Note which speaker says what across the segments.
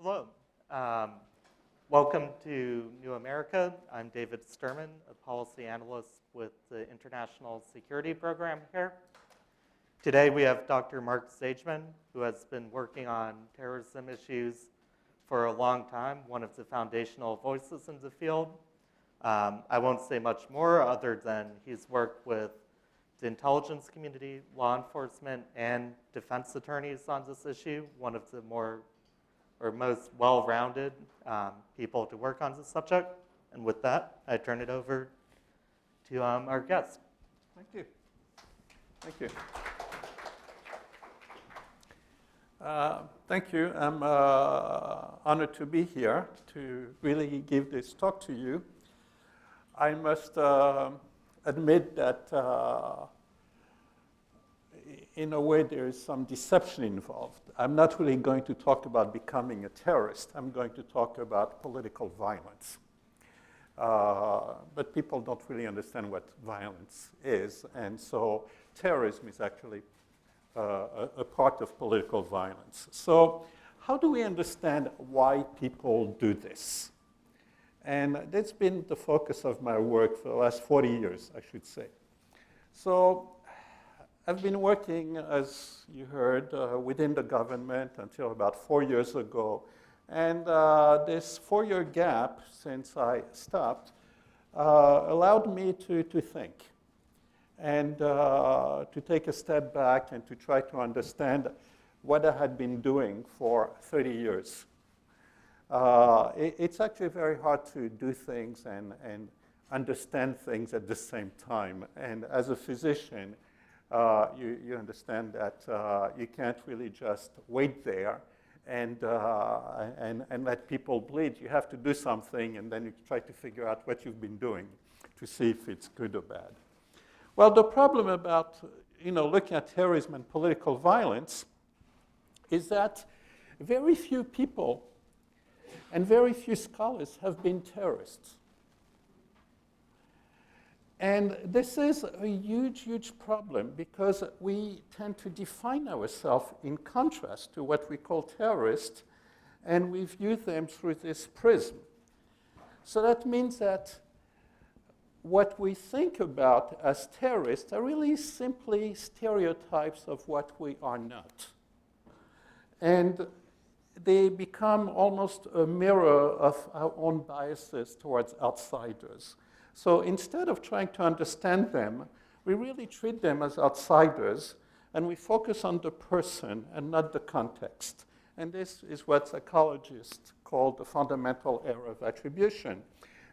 Speaker 1: Hello. Welcome to New America. I'm David Sturman, a policy analyst with the International Security Program here. Today we have Dr. Marc Sageman, who has been working on terrorism issues for a long time, one of the foundational voices in the field. I won't say much more other than he's worked with the intelligence community, law enforcement, and defense attorneys on this issue, one of the more or most well-rounded people to work on this subject. And with that, I turn it over to our guest.
Speaker 2: Thank you. Thank you. Thank you. I'm honored to be here to really give this talk to you. I must admit that in a way there is some deception involved. I'm not really going to talk about becoming a terrorist. I'm going to talk about political violence. But people don't really understand what violence is, and so terrorism is actually a part of political violence. So how do we understand why people do this? And that's been the focus of my work for the last 40 years, I should say. So I've been working, as you heard, within the government until about 4 years ago. And this 4-year gap since I stopped allowed me to think and to take a step back and to try to understand what I had been doing for 30 years. It's actually very hard to do things and understand things at the same time. And as a physician, you understand that you can't really just wait there and let people bleed. You have to do something, and then you try to figure out what you've been doing to see if it's good or bad. Well, the problem about looking at terrorism and political violence is that very few people and very few scholars have been terrorists. And this is a huge, huge problem because we tend to define ourselves in contrast to what we call terrorists, and we view them through this prism. So that means that what we think about as terrorists are really simply stereotypes of what we are not. And they become almost a mirror of our own biases towards outsiders. So instead of trying to understand them, we really treat them as outsiders, and we focus on the person and not the context. And this is what psychologists call the fundamental error of attribution.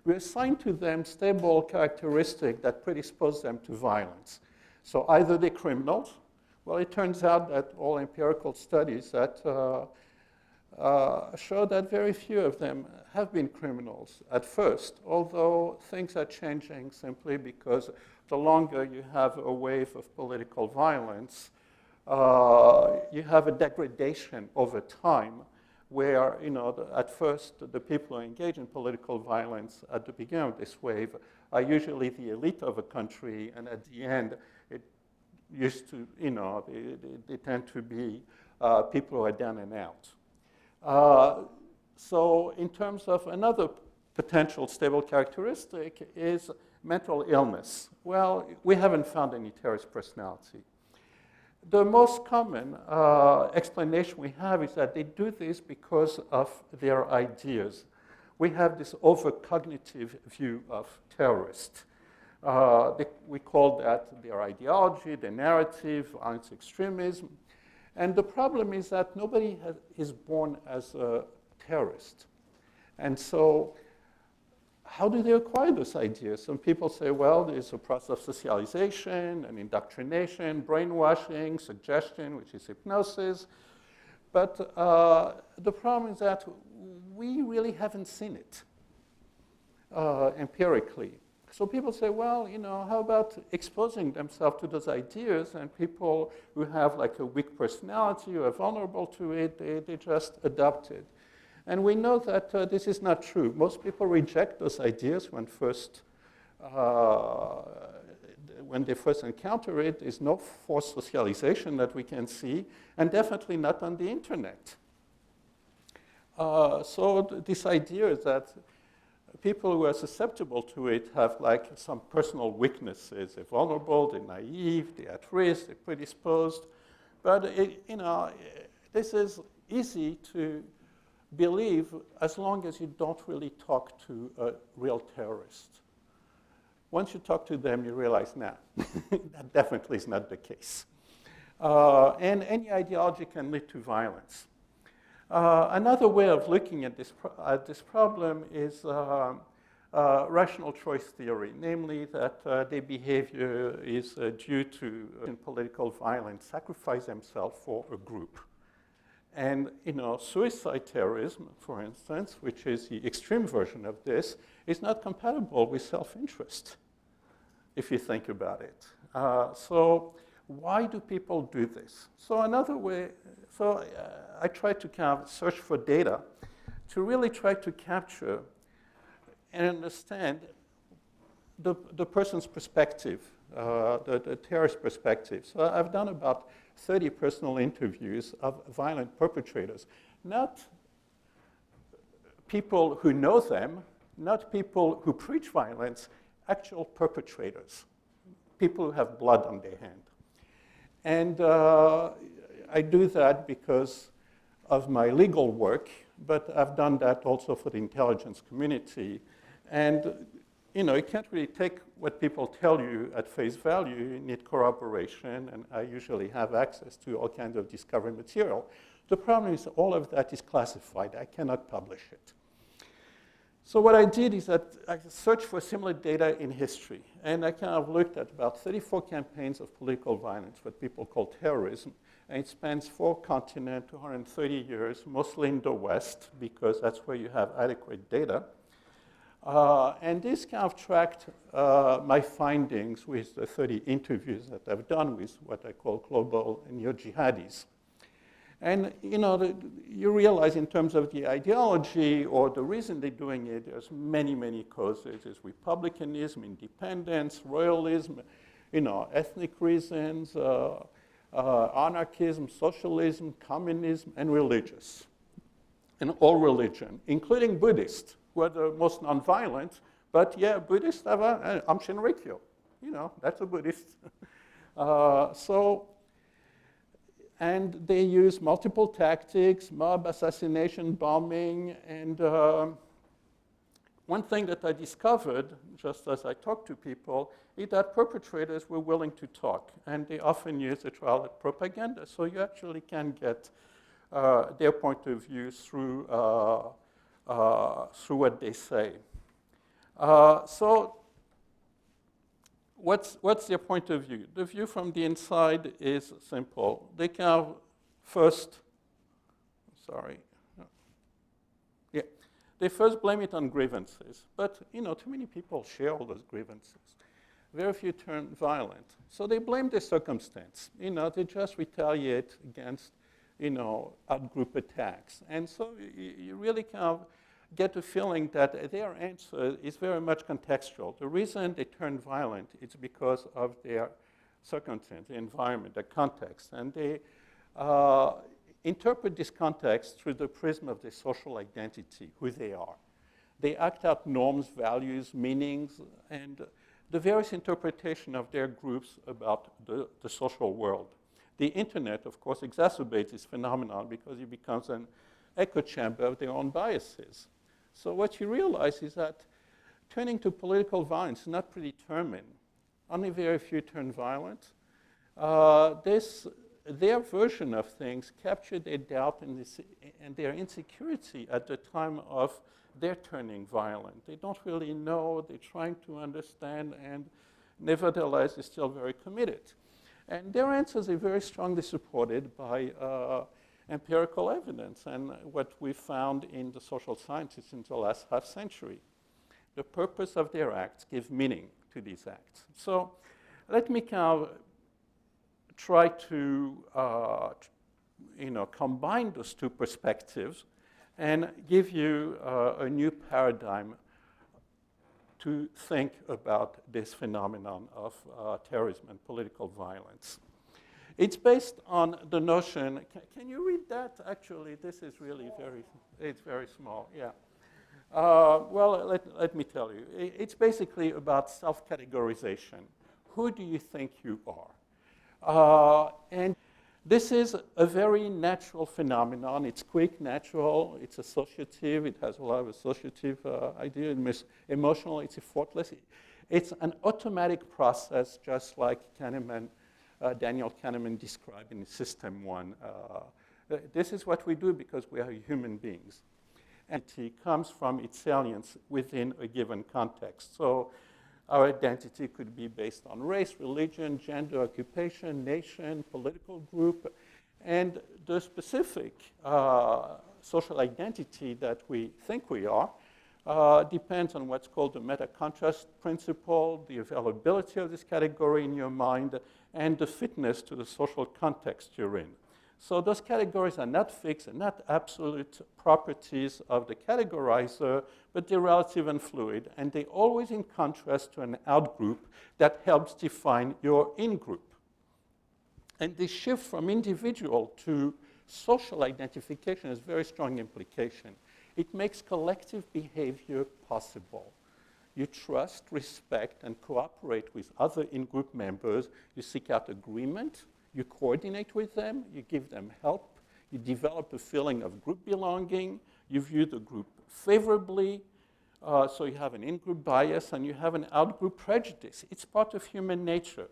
Speaker 2: We assign to them stable characteristics that predispose them to violence. So either they're criminals. Well, it turns out that all empirical studies that show that very few of them have been criminals at first, although things are changing simply because the longer you have a wave of political violence, you have a degradation over time where, at first, the people who engage in political violence at the beginning of this wave are usually the elite of a country, and at the end, it used to, they tend to be people who are down and out. So in terms of another potential stable characteristic is mental illness. Well, we haven't found any terrorist personality. The most common explanation we have is that they do this because of their ideas. We have this overcognitive view of terrorists. We call that their ideology, their narrative, violence extremism. And the problem is that nobody is born as a terrorist. And so how do they acquire those ideas? Some people say, well, there's a process of socialization and indoctrination, brainwashing, suggestion, which is hypnosis. But the problem is that we really haven't seen it empirically. So people say, well, how about exposing themselves to those ideas, and people who have like a weak personality, who are vulnerable to it, they just adopt it. And we know that this is not true. Most people reject those ideas when they first encounter it. There's no forced socialization that we can see, and definitely not on the internet. This idea is that people who are susceptible to it have like some personal weaknesses. They're vulnerable, they're naive, they're at risk, they're predisposed. But this is easy to believe as long as you don't really talk to a real terrorist. Once you talk to them, you realize, nah, that definitely is not the case. And any ideology can lead to violence. Another way of looking at this problem is rational choice theory, namely that their behavior is due to in political violence, sacrifice themselves for a group. And suicide terrorism, for instance, which is the extreme version of this, is not compatible with self-interest, if you think about it. So why do people do this? So another way, I try to kind of search for data to really try to capture and understand the person's perspective, the terrorist perspective. So I've done about 30 personal interviews of violent perpetrators, not people who know them, not people who preach violence, actual perpetrators, people who have blood on their hand. And I do that because of my legal work, but I've done that also for the intelligence community. And you can't really take what people tell you at face value. You need corroboration, and I usually have access to all kinds of discovery material. The problem is all of that is classified. I cannot publish it. So what I did is that I searched for similar data in history, and I kind of looked at about 34 campaigns of political violence, what people call terrorism, and it spans 4 continents, 230 years, mostly in the West, because that's where you have adequate data. And this kind of tracked my findings with the 30 interviews that I've done with what I call global neo-jihadis. And you realize in terms of the ideology or the reason they're doing it, there's many, many causes. There's republicanism, independence, royalism, ethnic reasons, anarchism, socialism, communism, and religious. And all religion, including Buddhists, who are the most nonviolent. But yeah, Buddhists have Aum Shinrikyo. That's a Buddhist. And they use multiple tactics, mob assassination, bombing, and one thing that I discovered, just as I talked to people, is that perpetrators were willing to talk, and they often use the trial as propaganda, so you actually can get their point of view through what they say. So what's their point of view? The view from the inside is simple. They can they first blame it on grievances. But, too many people share all those grievances. Very few turn violent. So they blame the circumstance. They just retaliate against, out-group attacks. And so you really kind of get the feeling that their answer is very much contextual. The reason they turn violent is because of their circumstance, the environment, the context. And they interpret this context through the prism of their social identity, who they are. They act out norms, values, meanings, and the various interpretation of their groups about the social world. The internet, of course, exacerbates this phenomenon because it becomes an echo chamber of their own biases. So what you realize is that turning to political violence is not predetermined. Only very few turn violent. Their version of things captured their doubt and their insecurity at the time of their turning violent. They don't really know, they're trying to understand, and nevertheless, they're still very committed. And their answers are very strongly supported by empirical evidence and what we found in the social sciences in the last half century. The purpose of their acts gives meaning to these acts. So let me kind of try to combine those two perspectives and give you a new paradigm to think about this phenomenon of terrorism and political violence. It's based on the notion, can you read that? Actually, this is really it's very small, yeah. Well, let me tell you. It's basically about self-categorization. Who do you think you are? And this is a very natural phenomenon. It's quick, natural, it's associative, it has a lot of associative ideas, emotional, it's effortless. It's an automatic process, just like Daniel Kahneman described in System 1. This is what we do because we are human beings. And it comes from its salience within a given context. So our identity could be based on race, religion, gender, occupation, nation, political group, and the specific social identity that we think we are depends on what's called the meta-contrast principle, the availability of this category in your mind, and the fitness to the social context you're in. So those categories are not fixed and not absolute properties of the categorizer, but they're relative and fluid, and they're always in contrast to an outgroup that helps define your in-group. And this shift from individual to social identification has very strong implication. It makes collective behavior possible. You trust, respect, and cooperate with other in-group members. You seek out agreement. You coordinate with them, you give them help, you develop a feeling of group belonging, you view the group favorably, so you have an in-group bias and you have an out-group prejudice. It's part of human nature.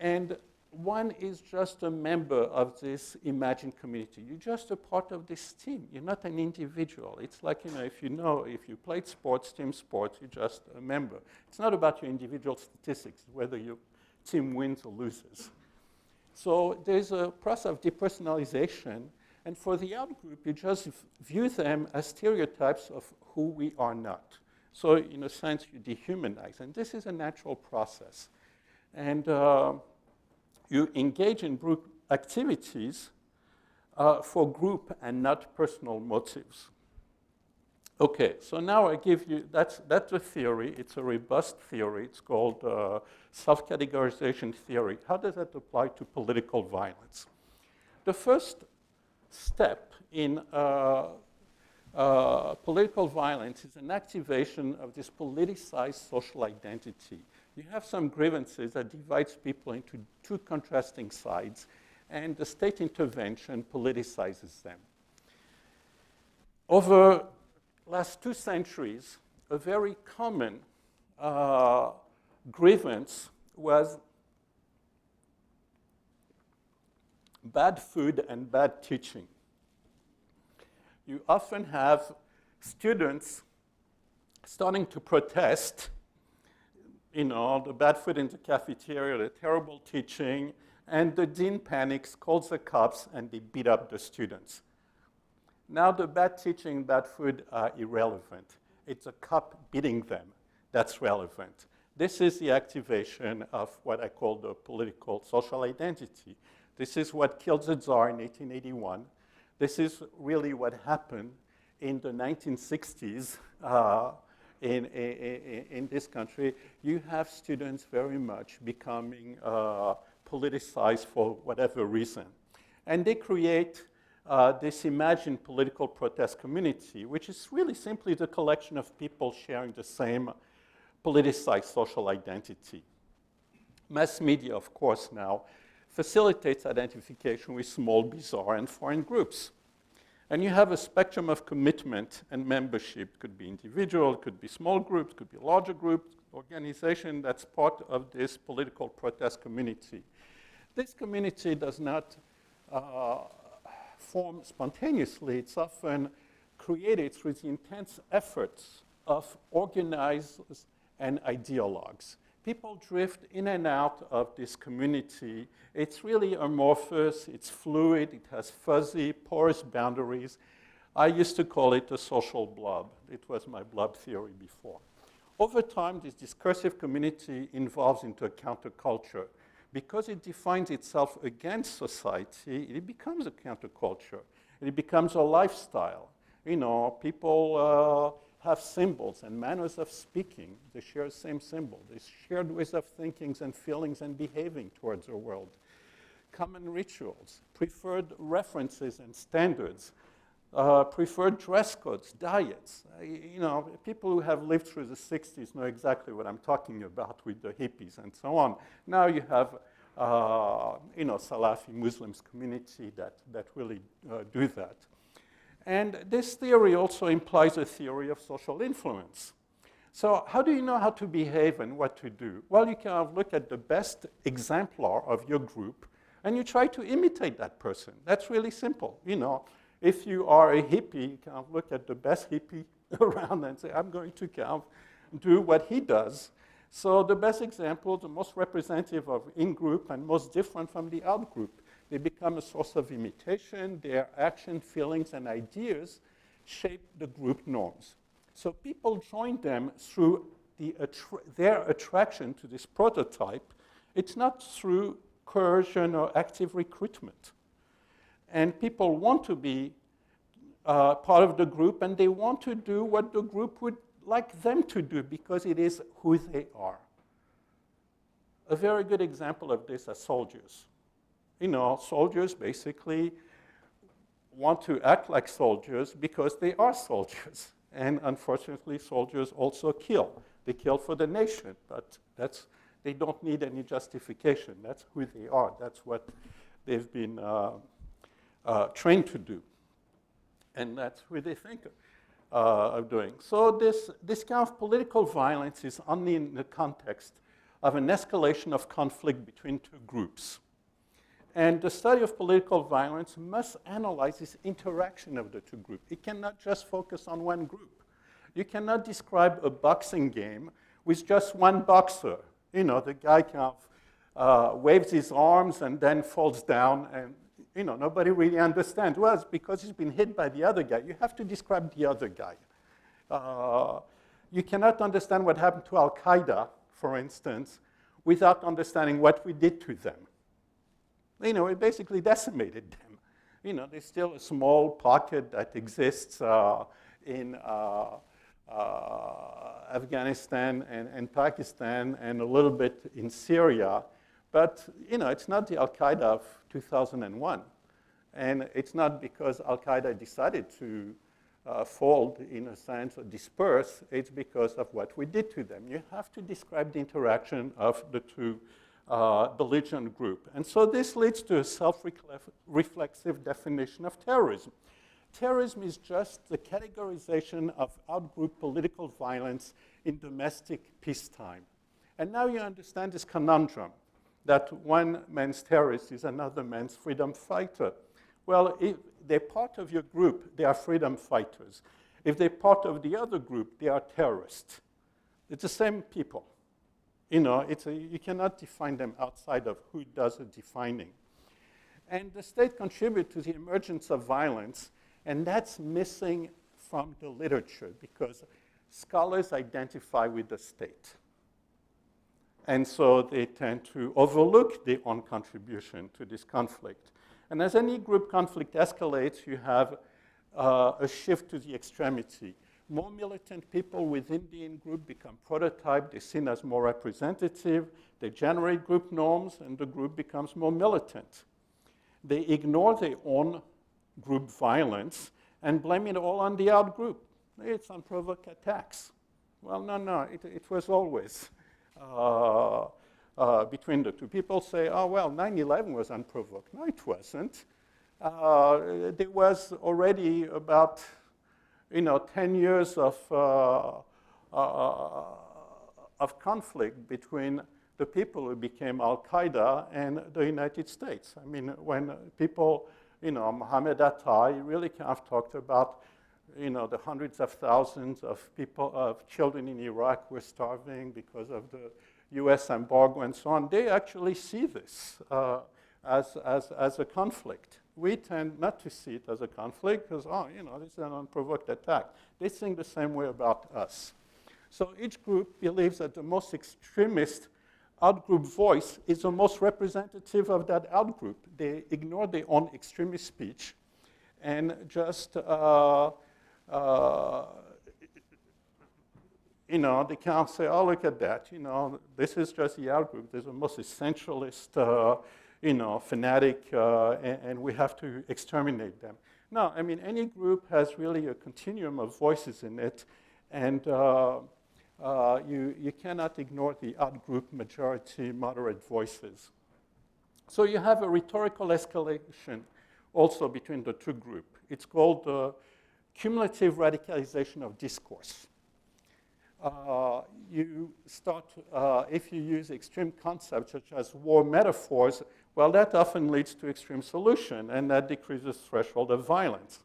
Speaker 2: And one is just a member of this imagined community. You're just a part of this team. You're not an individual. It's like, if you played sports, team sports, you're just a member. It's not about your individual statistics, whether your team wins or loses. So there's a process of depersonalization, and for the outgroup, you just view them as stereotypes of who we are not. So in a sense, you dehumanize, and this is a natural process. And you engage in group activities for group and not personal motives. Okay, so now I give you, that's a theory. It's a robust theory. It's called self-categorization theory. How does that apply to political violence? The first step in political violence is an activation of this politicized social identity. You have some grievances that divides people into two contrasting sides, and the state intervention politicizes them. Over last 2 centuries, a very common grievance was bad food and bad teaching. You often have students starting to protest, the bad food in the cafeteria, the terrible teaching, and the dean panics, calls the cops, and they beat up the students. Now the bad teaching, bad food are irrelevant. It's a cop beating them that's relevant. This is the activation of what I call the political social identity. This is what killed the Tsar in 1881. This is really what happened in the 1960s in this country. You have students very much becoming politicized for whatever reason. And they create this imagined political protest community, which is really simply the collection of people sharing the same politicized social identity. Mass media, of course, now facilitates identification with small, bizarre, and foreign groups. And you have a spectrum of commitment and membership. It could be individual, it could be small groups, it could be larger groups, organization that's part of this political protest community. This community does not form spontaneously. It's often created through the intense efforts of organizers and ideologues. People drift in and out of this community. It's really amorphous, it's fluid, it has fuzzy, porous boundaries. I used to call it a social blob. It was my blob theory before. Over time, this discursive community evolves into a counterculture. Because it defines itself against society, it becomes a counterculture. It becomes a lifestyle. People have symbols and manners of speaking. They share the same symbol. They shared ways of thinking and feelings and behaving towards the world. common rituals, preferred references and standards, preferred dress codes, diets. You know, people who have lived through the 60s know exactly what I'm talking about with the hippies and so on. Now you have, you know, Salafi Muslims community that really do that. And this theory also implies a theory of social influence. So how do you know how to behave and what to do? Well, you can look at the best exemplar of your group and you try to imitate that person. That's really simple. You know, if you are a hippie, you can look at the best hippie around and say, I'm going to kind of do what he does. So the best example, the most representative of in-group and most different from the out-group. They become a source of imitation. Their action, feelings, and ideas shape the group norms. So people join them through their attraction to this prototype. It's not through coercion or active recruitment. And people want to be part of the group, and they want to do what the group would like them to do because it is who they are. A very good example of this are soldiers. You know, soldiers basically want to act like soldiers because they are soldiers. And unfortunately, soldiers also kill. They kill for the nation, but they don't need any justification. That's who they are. That's what they've been trained to do. And that's who they think of doing. So this kind of political violence is only in the context of an escalation of conflict between two groups. And the study of political violence must analyze this interaction of the two groups. It cannot just focus on one group. You cannot describe a boxing game with just one boxer. You know, the guy kind of waves his arms and then falls down, and you know, nobody really understands. Well, it's because he's been hit by the other guy. You have to describe the other guy. You cannot understand what happened to Al-Qaeda, for instance, without understanding what we did to them. You know, it basically decimated them. You know, there's still a small pocket that exists in Afghanistan and Pakistan and a little bit in Syria. But, you know, it's not the Al-Qaeda of 2001. And it's not because Al-Qaeda decided to fold, in a sense, or disperse. It's because of what we did to them. You have to describe the interaction of the two belligerent group. And so this leads to a self-reflexive definition of terrorism. Terrorism is just the categorization of out-group political violence in domestic peacetime. And now you understand this conundrum that one man's terrorist is another man's freedom fighter. Well, if they're part of your group, they are freedom fighters. If they're part of the other group, they are terrorists. It's the same people. You know, you cannot define them outside of who does the defining. And the state contributes to the emergence of violence, and that's missing from the literature because scholars identify with the state. And so they tend to overlook their own contribution to this conflict. And as any group conflict escalates, you have a shift to the extremity. More militant people within the in-group become prototyped. They're seen as more representative. They generate group norms, and the group becomes more militant. They ignore their own group violence and blame it all on the out-group. It's unprovoked attacks. Well, no, it was always between the two. People say, oh, well, 9/11 was unprovoked. No, it wasn't. There was already about 10 years of conflict between the people who became Al-Qaeda and the United States. I mean, when people, Mohammed Atta, he really kind of talked about, the hundreds of thousands of people, of children in Iraq were starving because of the US embargo and so on. They actually see this as a conflict. We tend not to see it as a conflict because, this is an unprovoked attack. They think the same way about us. So each group believes that the most extremist out-group voice is the most representative of that out-group. They ignore their own extremist speech and just, they can't say, oh, look at that. This is just the out-group. There's the most essentialist, fanatic, and we have to exterminate them. No, I mean, any group has really a continuum of voices in it, and you cannot ignore the out-group majority moderate voices. So you have a rhetorical escalation also between the two groups. It's called cumulative radicalization of discourse. You start, if you use extreme concepts such as war metaphors, well, that often leads to extreme solution, and that decreases threshold of violence.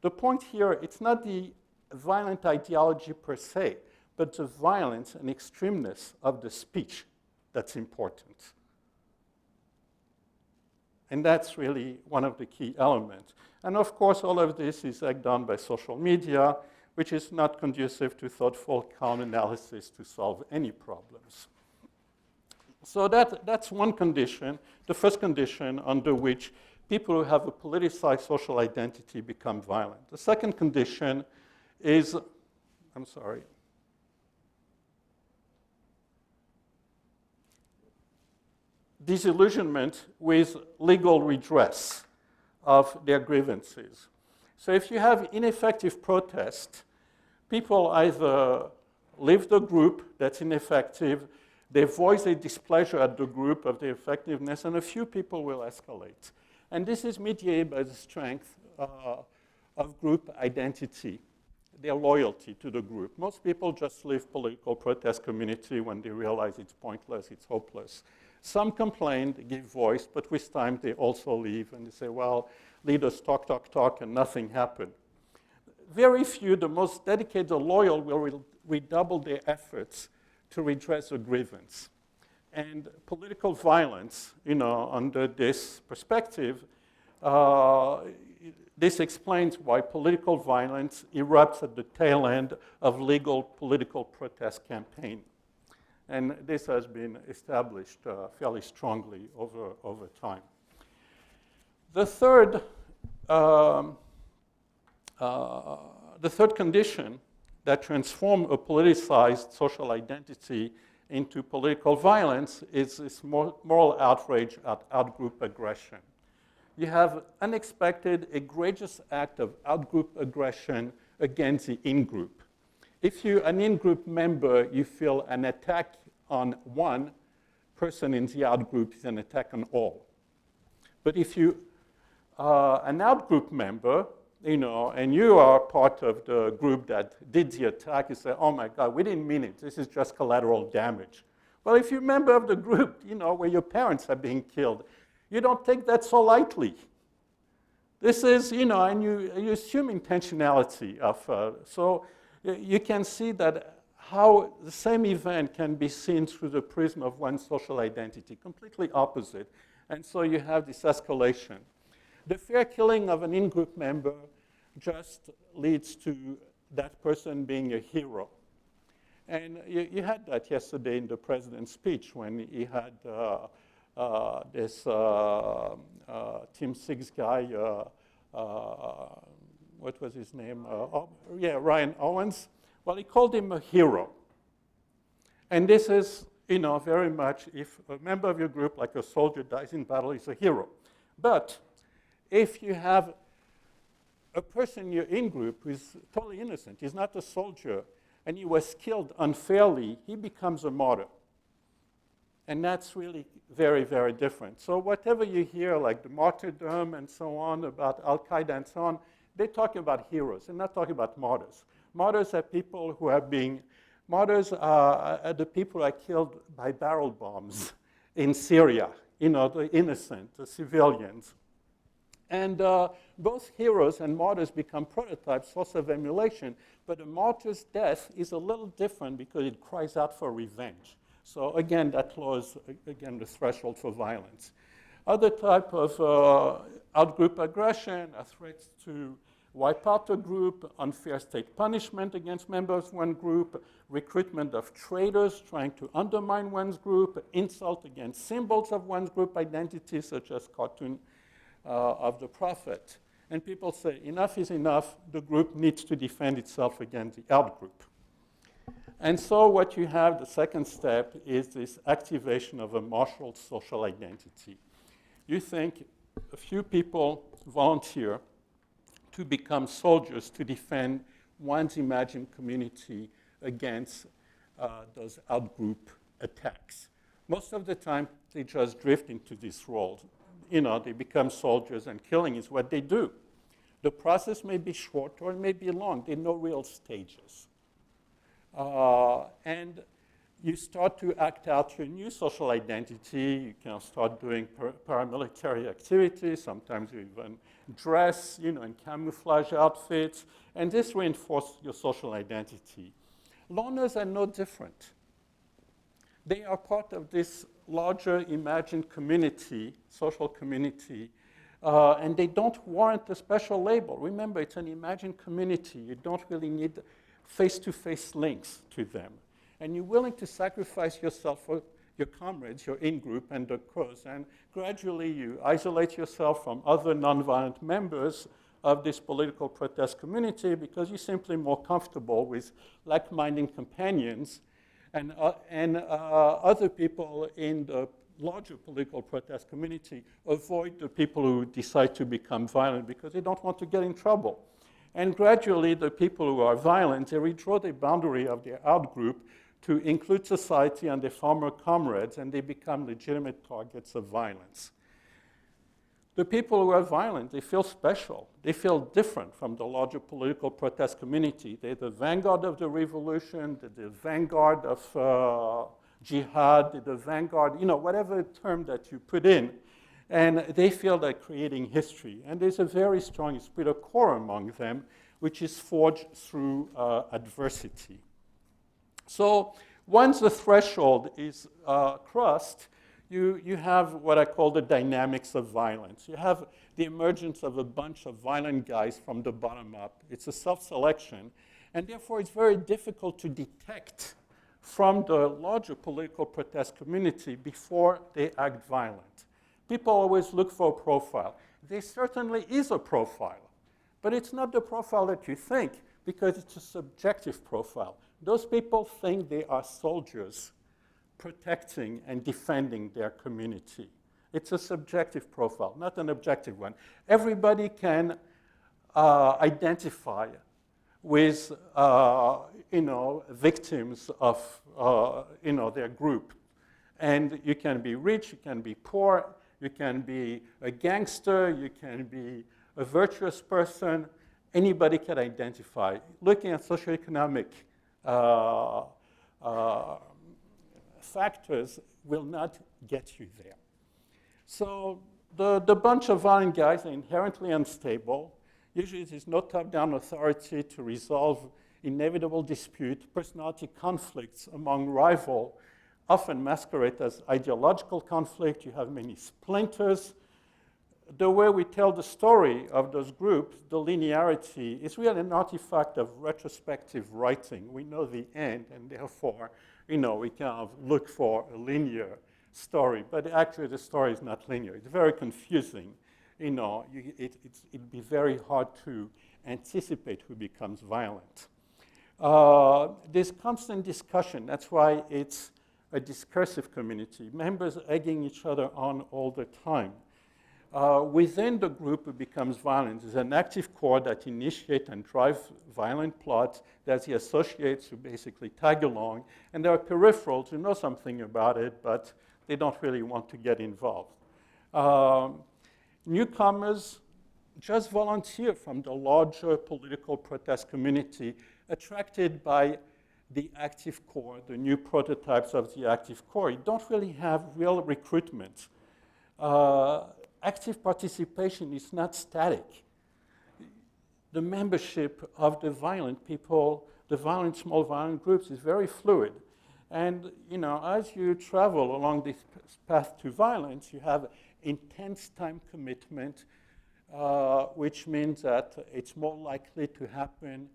Speaker 2: The point here, it's not the violent ideology per se, but the violence and extremeness of the speech that's important. And that's really one of the key elements. And of course, all of this is egged on by social media, which is not conducive to thoughtful, calm analysis to solve any problems. So that's one condition, the first condition under which people who have a politicized social identity become violent. The second condition is, disillusionment with legal redress of their grievances. So if you have ineffective protest, people either leave the group that's ineffective, they voice a displeasure at the group of the effectiveness, and a few people will escalate. And this is mediated by the strength of group identity, their loyalty to the group. Most people just leave political protest community when they realize it's pointless, it's hopeless. Some complain, they give voice, but with time they also leave and they say, well, leaders talk, talk, talk, and nothing happened. Very few, the most dedicated or loyal, will redouble their efforts to redress a grievance. And political violence, under this perspective, this explains why political violence erupts at the tail end of legal political protest campaign. And this has been established fairly strongly over time. The third condition that transforms a politicized social identity into political violence is this moral outrage at out-group aggression. You have unexpected, egregious act of out-group aggression against the in-group. If you're an in-group member, you feel an attack on one person in the out-group is an attack on all. But if you are an out-group member, and you are part of the group that did the attack, you say, oh my God, we didn't mean it. This is just collateral damage. Well, if you're a member of the group, where your parents are being killed, you don't take that so lightly. This is, and you assume intentionality of, so you can see that how the same event can be seen through the prism of one's social identity, completely opposite. And so you have this escalation. The fair killing of an in-group member just leads to that person being a hero. And you had that yesterday in the president's speech when he had this Team 6 guy, what was his name? Ryan Owens. Well, he called him a hero. And this is, very much, if a member of your group, like a soldier, dies in battle, he's a hero. But if you have a person in your in-group who's totally innocent, he's not a soldier, and he was killed unfairly, he becomes a martyr. And that's really very, very different. So whatever you hear, like the martyrdom and so on, about Al-Qaeda and so on, they're talking about heroes. They're not talking about martyrs. Martyrs are people who are being, martyrs are the people who are killed by barrel bombs in Syria, the innocent, the civilians. And both heroes and martyrs become prototypes, source of emulation, but a martyr's death is a little different because it cries out for revenge. So again, that lowers, again, the threshold for violence. Other type of out-group aggression are threats to wipe out a group, unfair state punishment against members of one group, recruitment of traitors trying to undermine one's group, insult against symbols of one's group identity, such as cartoon of the prophet. And people say, enough is enough, the group needs to defend itself against the out-group. And so what you have, the second step, is this activation of a martial social identity. You think a few people volunteer to become soldiers to defend one's imagined community against those outgroup attacks. Most of the time, they just drift into these roles. You know, they become soldiers, and killing is what they do. The process may be short or it may be long. There are no real stages. And you start to act out your new social identity. You can start doing paramilitary activities. Sometimes you even dress, you know, in camouflage outfits. And this reinforces your social identity. Loners are no different. They are part of this larger imagined community, social community, and they don't warrant a special label. Remember, it's an imagined community. You don't really need face-to-face links to them. And you're willing to sacrifice yourself for your comrades, your in-group, and the cause. And gradually, you isolate yourself from other nonviolent members of this political protest community because you're simply more comfortable with like-minded companions. And other people in the larger political protest community avoid the people who decide to become violent because they don't want to get in trouble. And gradually, the people who are violent, they redraw the boundary of their outgroup to include society and their former comrades, and they become legitimate targets of violence. The people who are violent, they feel special. They feel different from the larger political protest community. They're the vanguard of the revolution, they're the vanguard of jihad, they're the vanguard, you know, whatever term that you put in. And they feel they're creating history. And there's a very strong esprit de corps among them, which is forged through adversity. So once the threshold is crossed, you have what I call the dynamics of violence. You have the emergence of a bunch of violent guys from the bottom up. It's a self-selection, and therefore it's very difficult to detect from the larger political protest community before they act violent. People always look for a profile. There certainly is a profile, but it's not the profile that you think because it's a subjective profile. Those people think they are soldiers protecting and defending their community. It's a subjective profile, not an objective one. Everybody can identify with, victims of, their group. And you can be rich, you can be poor, you can be a gangster, you can be a virtuous person. Anybody can identify. Looking at socioeconomic factors will not get you there. So the bunch of violent guys are inherently unstable. Usually there's no top-down authority to resolve inevitable dispute. Personality conflicts among rivals often masquerade as ideological conflict. You have many splinters. The way we tell the story of those groups, the linearity, is really an artifact of retrospective writing. We know the end, and therefore, we kind of look for a linear story. But actually, the story is not linear. It's very confusing. It'd be very hard to anticipate who becomes violent. There's constant discussion. That's why it's a discursive community. Members egging each other on all the time. Within the group who becomes violent, there's an active core that initiates and drives violent plots. There's the associates who basically tag along. And there are peripherals who know something about it, but they don't really want to get involved. Newcomers just volunteer from the larger political protest community, attracted by the active core, the new prototypes of the active core. You don't really have real recruitment. Active participation is not static. The membership of the violent people, the violent, small violent groups is very fluid. And, as you travel along this path to violence, you have intense time commitment, which means that it's more likely to happen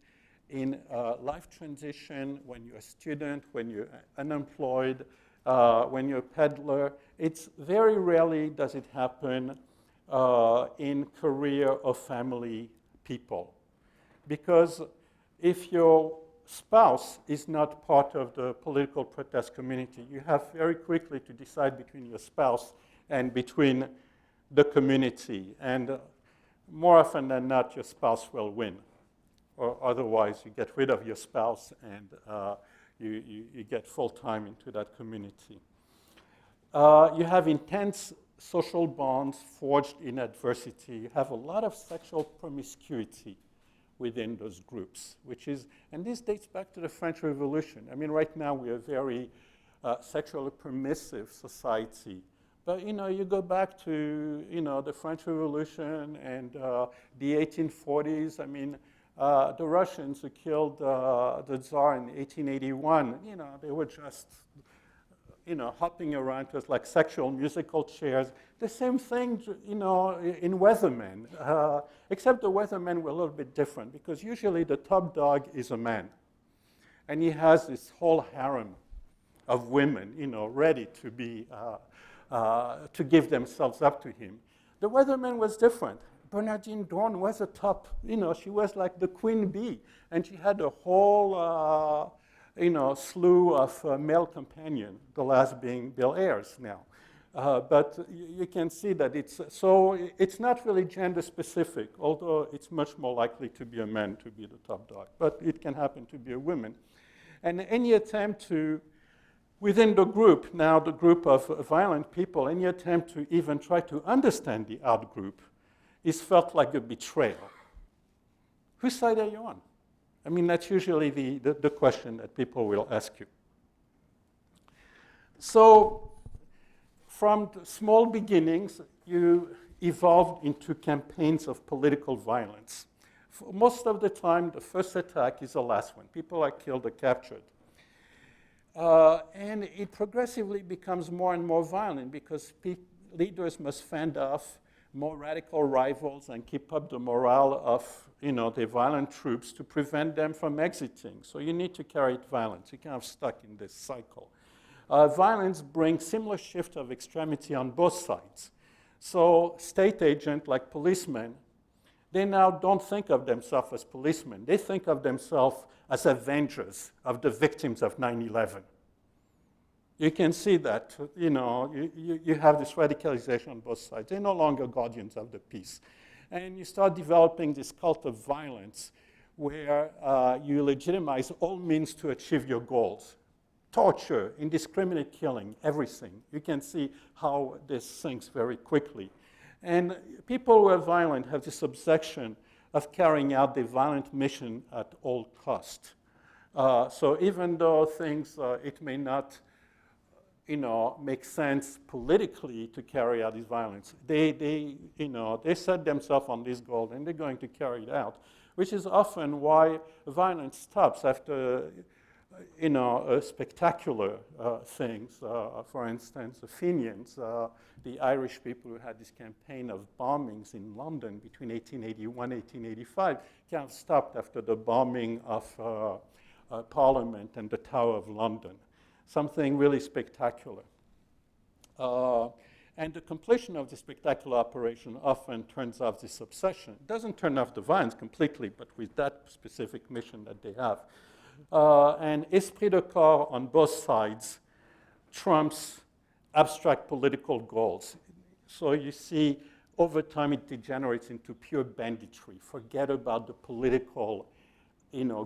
Speaker 2: in life transition, when you're a student, when you're unemployed, when you're a peddler. It's very rarely does it happen in career or family people. Because if your spouse is not part of the political protest community, you have very quickly to decide between your spouse and between the community. And more often than not, your spouse will win. Or otherwise, you get rid of your spouse and you get full-time into that community. You have intense social bonds forged in adversity. You have a lot of sexual promiscuity within those groups, which is, and this dates back to the French Revolution. I mean, right now we're a very sexually permissive society. But, you go back to, the French Revolution and the 1840s. I mean, the Russians who killed the Tsar in 1881, they were just, hopping around. It was like sexual musical chairs. The same thing, in Weathermen, except the Weathermen were a little bit different because usually the top dog is a man. And he has this whole harem of women, ready to be, to give themselves up to him. The Weatherman was different. Bernardine Dorn was a top, she was like the queen bee. And she had a whole, slew of male companions, the last being Bill Ayers now. But you can see that it's not really gender specific, although it's much more likely to be a man to be the top dog. But it can happen to be a woman. And any attempt to, within the group, now the group of violent people, any attempt to even try to understand the out group is felt like a betrayal. Whose side are you on? I mean, that's usually the question that people will ask you. So from small beginnings, you evolved into campaigns of political violence. For most of the time, the first attack is the last one. People are killed or captured. And it progressively becomes more and more violent because leaders must fend off more radical rivals and keep up the morale of the violent troops to prevent them from exiting. So you need to carry it violence. You're kind of stuck in this cycle. Violence brings similar shift of extremity on both sides. So state agents like policemen, they now don't think of themselves as policemen. They think of themselves as avengers of the victims of 9/11. You can see that, you have this radicalization on both sides. They're no longer guardians of the peace. And you start developing this cult of violence where you legitimize all means to achieve your goals. Torture, indiscriminate killing, everything. You can see how this sinks very quickly. And people who are violent have this obsession of carrying out the violent mission at all cost. So even though things, it may not make sense politically to carry out this violence, they set themselves on this goal and they're going to carry it out, which is often why violence stops after spectacular things. For instance, the Fenians, the Irish people who had this campaign of bombings in London between 1881 and 1885 kind of stopped after the bombing of Parliament and the Tower of London. Something really spectacular. And the completion of the spectacular operation often turns off this obsession. It doesn't turn off the violence completely, but with that specific mission that they have. And esprit de corps on both sides trumps abstract political goals. So you see, over time, it degenerates into pure banditry. Forget about the political,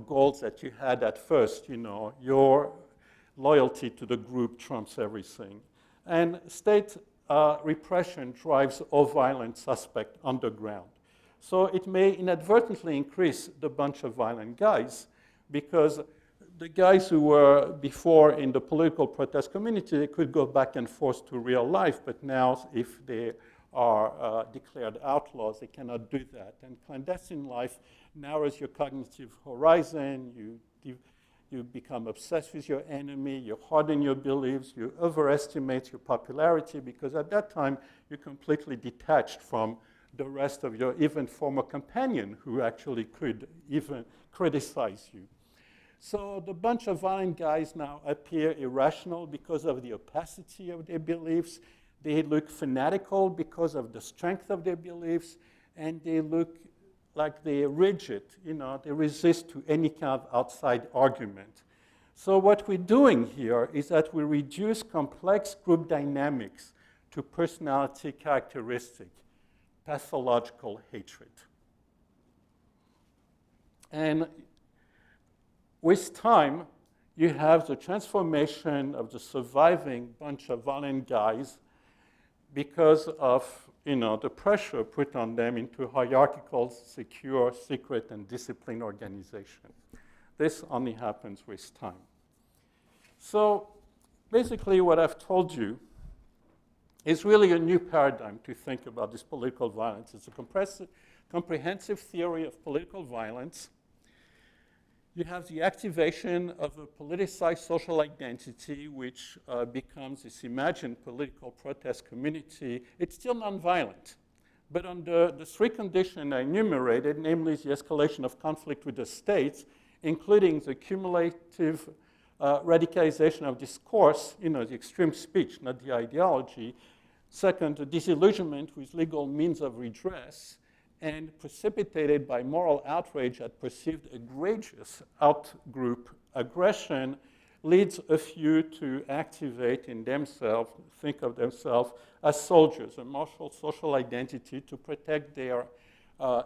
Speaker 2: goals that you had at first. Your loyalty to the group trumps everything. And state repression drives all violent suspects underground. So it may inadvertently increase the bunch of violent guys because the guys who were before in the political protest community, they could go back and forth to real life, but now if they are declared outlaws, they cannot do that. And clandestine life narrows your cognitive horizon, you become obsessed with your enemy, you harden your beliefs, you overestimate your popularity because at that time you're completely detached from the rest of your even former companion who actually could even criticize you. So the bunch of violent guys now appear irrational because of the opacity of their beliefs. They look fanatical because of the strength of their beliefs, and they look like they're rigid. They resist to any kind of outside argument. So what we're doing here is that we reduce complex group dynamics to personality characteristic, pathological hatred. And with time, you have the transformation of the surviving bunch of violent guys because of the pressure put on them into hierarchical, secure, secret, and disciplined organization. This only happens with time. So basically what I've told you is really a new paradigm to think about this political violence. It's a comprehensive theory of political violence. You have the activation of a politicized social identity, which becomes this imagined political protest community. It's still nonviolent, but under the three conditions I enumerated, namely the escalation of conflict with the states, including the cumulative radicalization of discourse, the extreme speech, not the ideology. Second, the disillusionment with legal means of redress, and precipitated by moral outrage at perceived egregious out-group aggression, leads a few to activate in themselves, think of themselves as soldiers, a martial social identity to protect their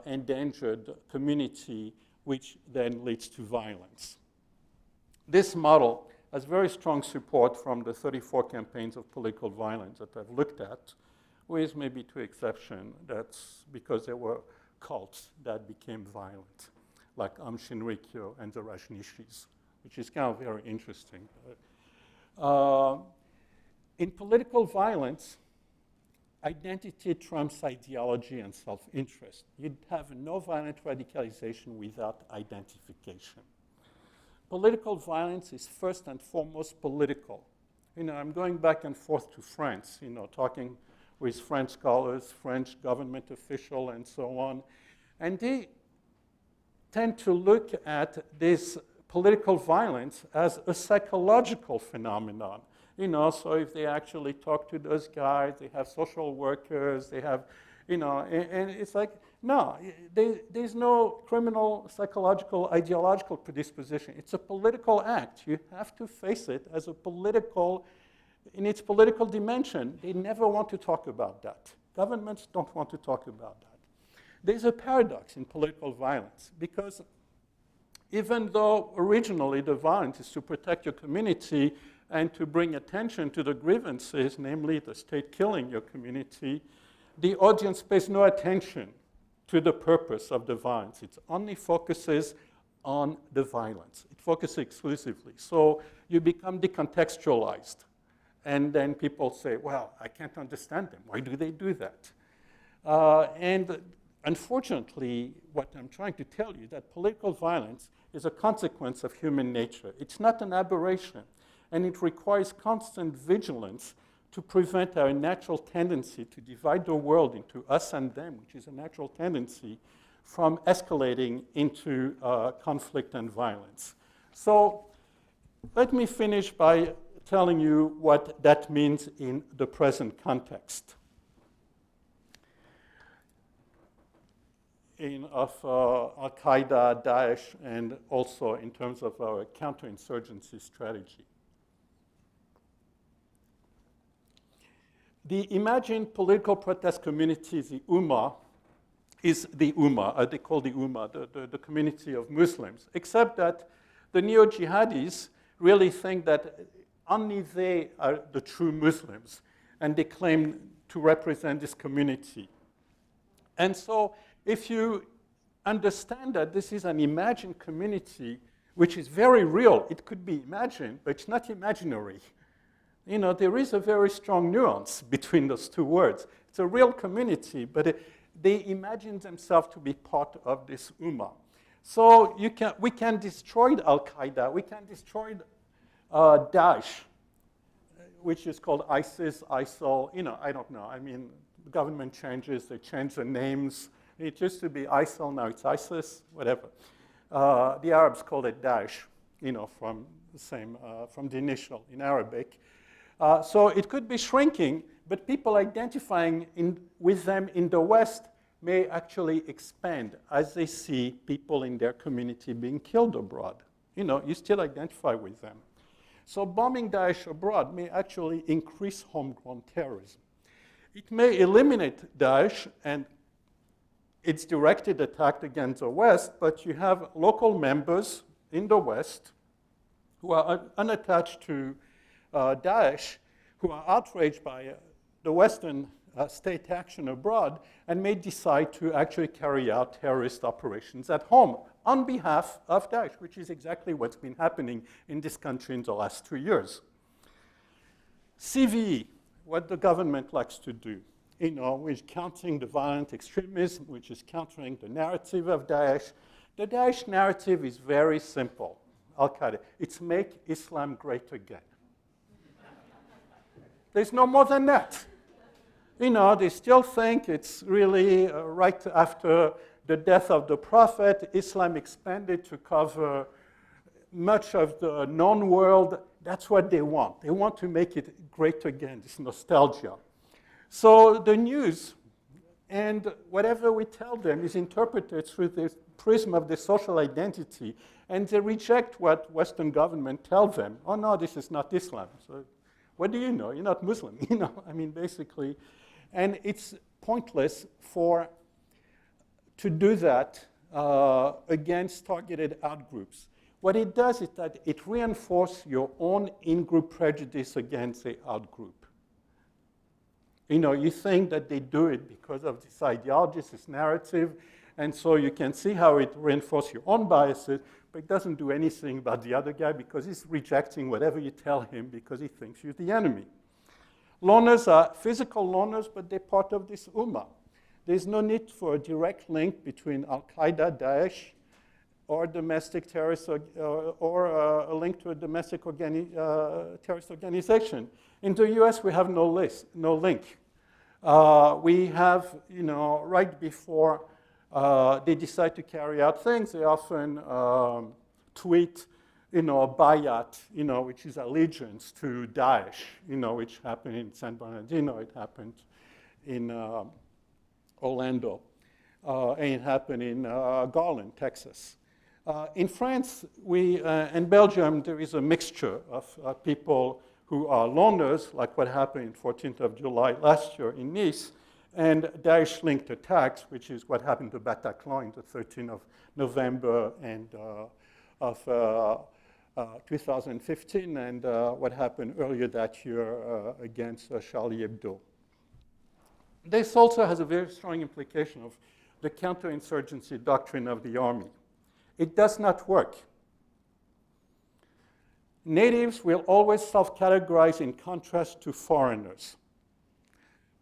Speaker 2: endangered community, which then leads to violence. This model has very strong support from the 34 campaigns of political violence that I've looked at, with maybe two exceptions. That's because there were cults that became violent, like Shinrikyo and the Rajneeshis, which is kind of very interesting. In political violence, identity trumps ideology and self-interest. You'd have no violent radicalization without identification. Political violence is first and foremost political. I'm going back and forth to France, talking with French scholars, French government officials, and so on. And they tend to look at this political violence as a psychological phenomenon. So if they actually talk to those guys, they have social workers, they have, and it's like, no, there's no criminal, psychological, ideological predisposition. It's a political act. You have to face it as a political, in its political dimension. They never want to talk about that. Governments don't want to talk about that. There's a paradox in political violence, because even though originally the violence is to protect your community and to bring attention to the grievances, namely the state killing your community, the audience pays no attention to the purpose of the violence. It only focuses on the violence. It focuses exclusively. So you become decontextualized. And then people say, well, I can't understand them. Why do they do that? And unfortunately, what I'm trying to tell you, that political violence is a consequence of human nature. It's not an aberration. And it requires constant vigilance to prevent our natural tendency to divide the world into us and them, which is a natural tendency, from escalating into conflict and violence. So let me finish by telling you what that means in the present context of Al-Qaeda, Daesh, and also in terms of our counter-insurgency strategy. The imagined political protest community, the Ummah, is the Ummah, they call the Ummah, the community of Muslims, except that the neo-jihadis really think that only they are the true Muslims, and they claim to represent this community. And so if you understand that this is an imagined community, which is very real, it could be imagined, but it's not imaginary. There is a very strong nuance between those two words. It's a real community, but they imagine themselves to be part of this Ummah. So we can destroy Al-Qaeda, we can destroy Daesh, which is called ISIS, ISIL, I don't know. I mean, the government changes, they change the names. It used to be ISIL, now it's ISIS, whatever. The Arabs call it Daesh, from the initial in Arabic. So it could be shrinking, but people identifying with them in the West may actually expand as they see people in their community being killed abroad. You still identify with them. So bombing Daesh abroad may actually increase homegrown terrorism. It may eliminate Daesh and its directed attack against the West, but you have local members in the West who are unattached to Daesh, who are outraged by the Western state action abroad and may decide to actually carry out terrorist operations at home on behalf of Daesh, which is exactly what's been happening in this country in the last 2 years. CVE, what the government likes to do, which is countering the violent extremism, which is countering the narrative of Daesh. The Daesh narrative is very simple. Al-Qaeda, it's make Islam great again. There's no more than that. They still think it's really right after the death of the Prophet, Islam expanded to cover much of the known world. That's what they want. They want to make it great again, this nostalgia. So the news and whatever we tell them is interpreted through the prism of the social identity, and they reject what Western government tell them. Oh no, this is not Islam. So what do you know? You're not Muslim, basically. And it's pointless to do that against targeted outgroups. What it does is that it reinforces your own in-group prejudice against the outgroup. You think that they do it because of this ideology, this narrative, and so you can see how it reinforces your own biases, but it doesn't do anything about the other guy because he's rejecting whatever you tell him because he thinks you're the enemy. Loners are physical loners, but they're part of this ummah. There's no need for a direct link between Al-Qaeda, Daesh, or domestic terrorists, or a link to a domestic terrorist organization. In the US, we have no link. We have, right before they decide to carry out things, they often tweet, a bayat, which is allegiance to Daesh, which happened in San Bernardino, it happened in Orlando, and it happened in Garland, Texas. In France and Belgium, there is a mixture of people who are loners, like what happened on 14th of July last year in Nice, and Daesh-linked attacks, which is what happened to Bataclan on the 13th of November and of 2015, and what happened earlier that year against Charlie Hebdo. This also has a very strong implication of the counter-insurgency doctrine of the army. It does not work. Natives will always self-categorize in contrast to foreigners,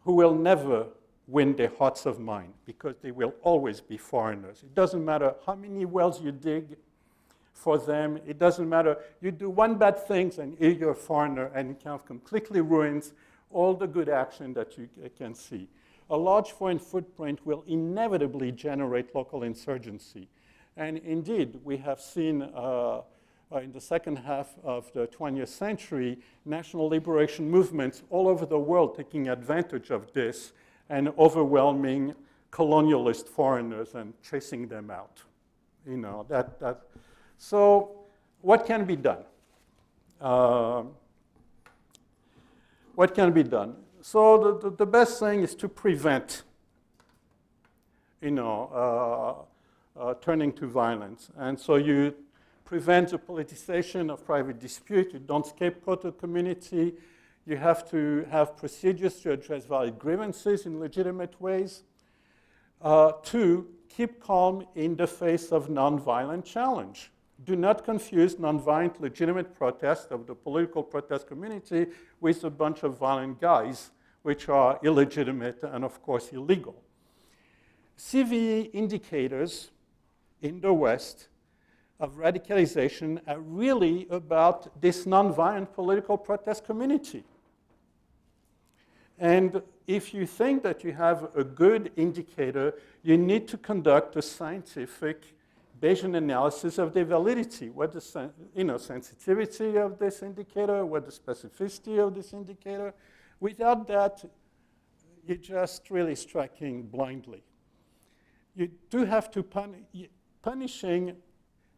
Speaker 2: who will never win their hearts of mind because they will always be foreigners. It doesn't matter how many wells you dig for them. It doesn't matter. You do one bad thing and you're a foreigner, and it kind of completely ruins all the good action that you can see. A large foreign footprint will inevitably generate local insurgency. And indeed, we have seen in the second half of the 20th century, national liberation movements all over the world taking advantage of this and overwhelming colonialist foreigners and chasing them out. So what can be done? What can be done? So the best thing is to prevent, turning to violence. And so you prevent the politicization of private dispute. You don't scapegoat the community. You have to have procedures to address valid grievances in legitimate ways. 2, keep calm in the face of nonviolent challenge. Do not confuse nonviolent legitimate protest of the political protest community with a bunch of violent guys, which are illegitimate and, of course, illegal. CVE indicators in the West of radicalization are really about this nonviolent political protest community. And if you think that you have a good indicator, you need to conduct a scientific Bayesian analysis of the validity. What the sensitivity of this indicator, what the specificity of this indicator. Without that, you're just really striking blindly. You do have to punishing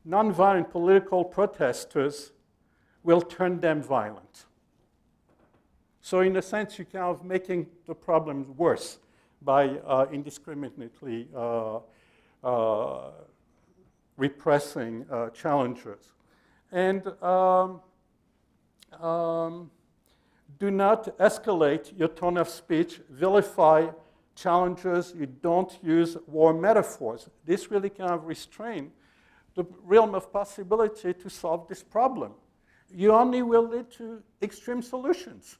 Speaker 2: nonviolent political protesters will turn them violent. So in a sense, you're kind of making the problems worse by indiscriminately repressing challengers. And do not escalate your tone of speech, vilify challengers, you don't use war metaphors. This really kind of restrains the realm of possibility to solve this problem. You only will lead to extreme solutions.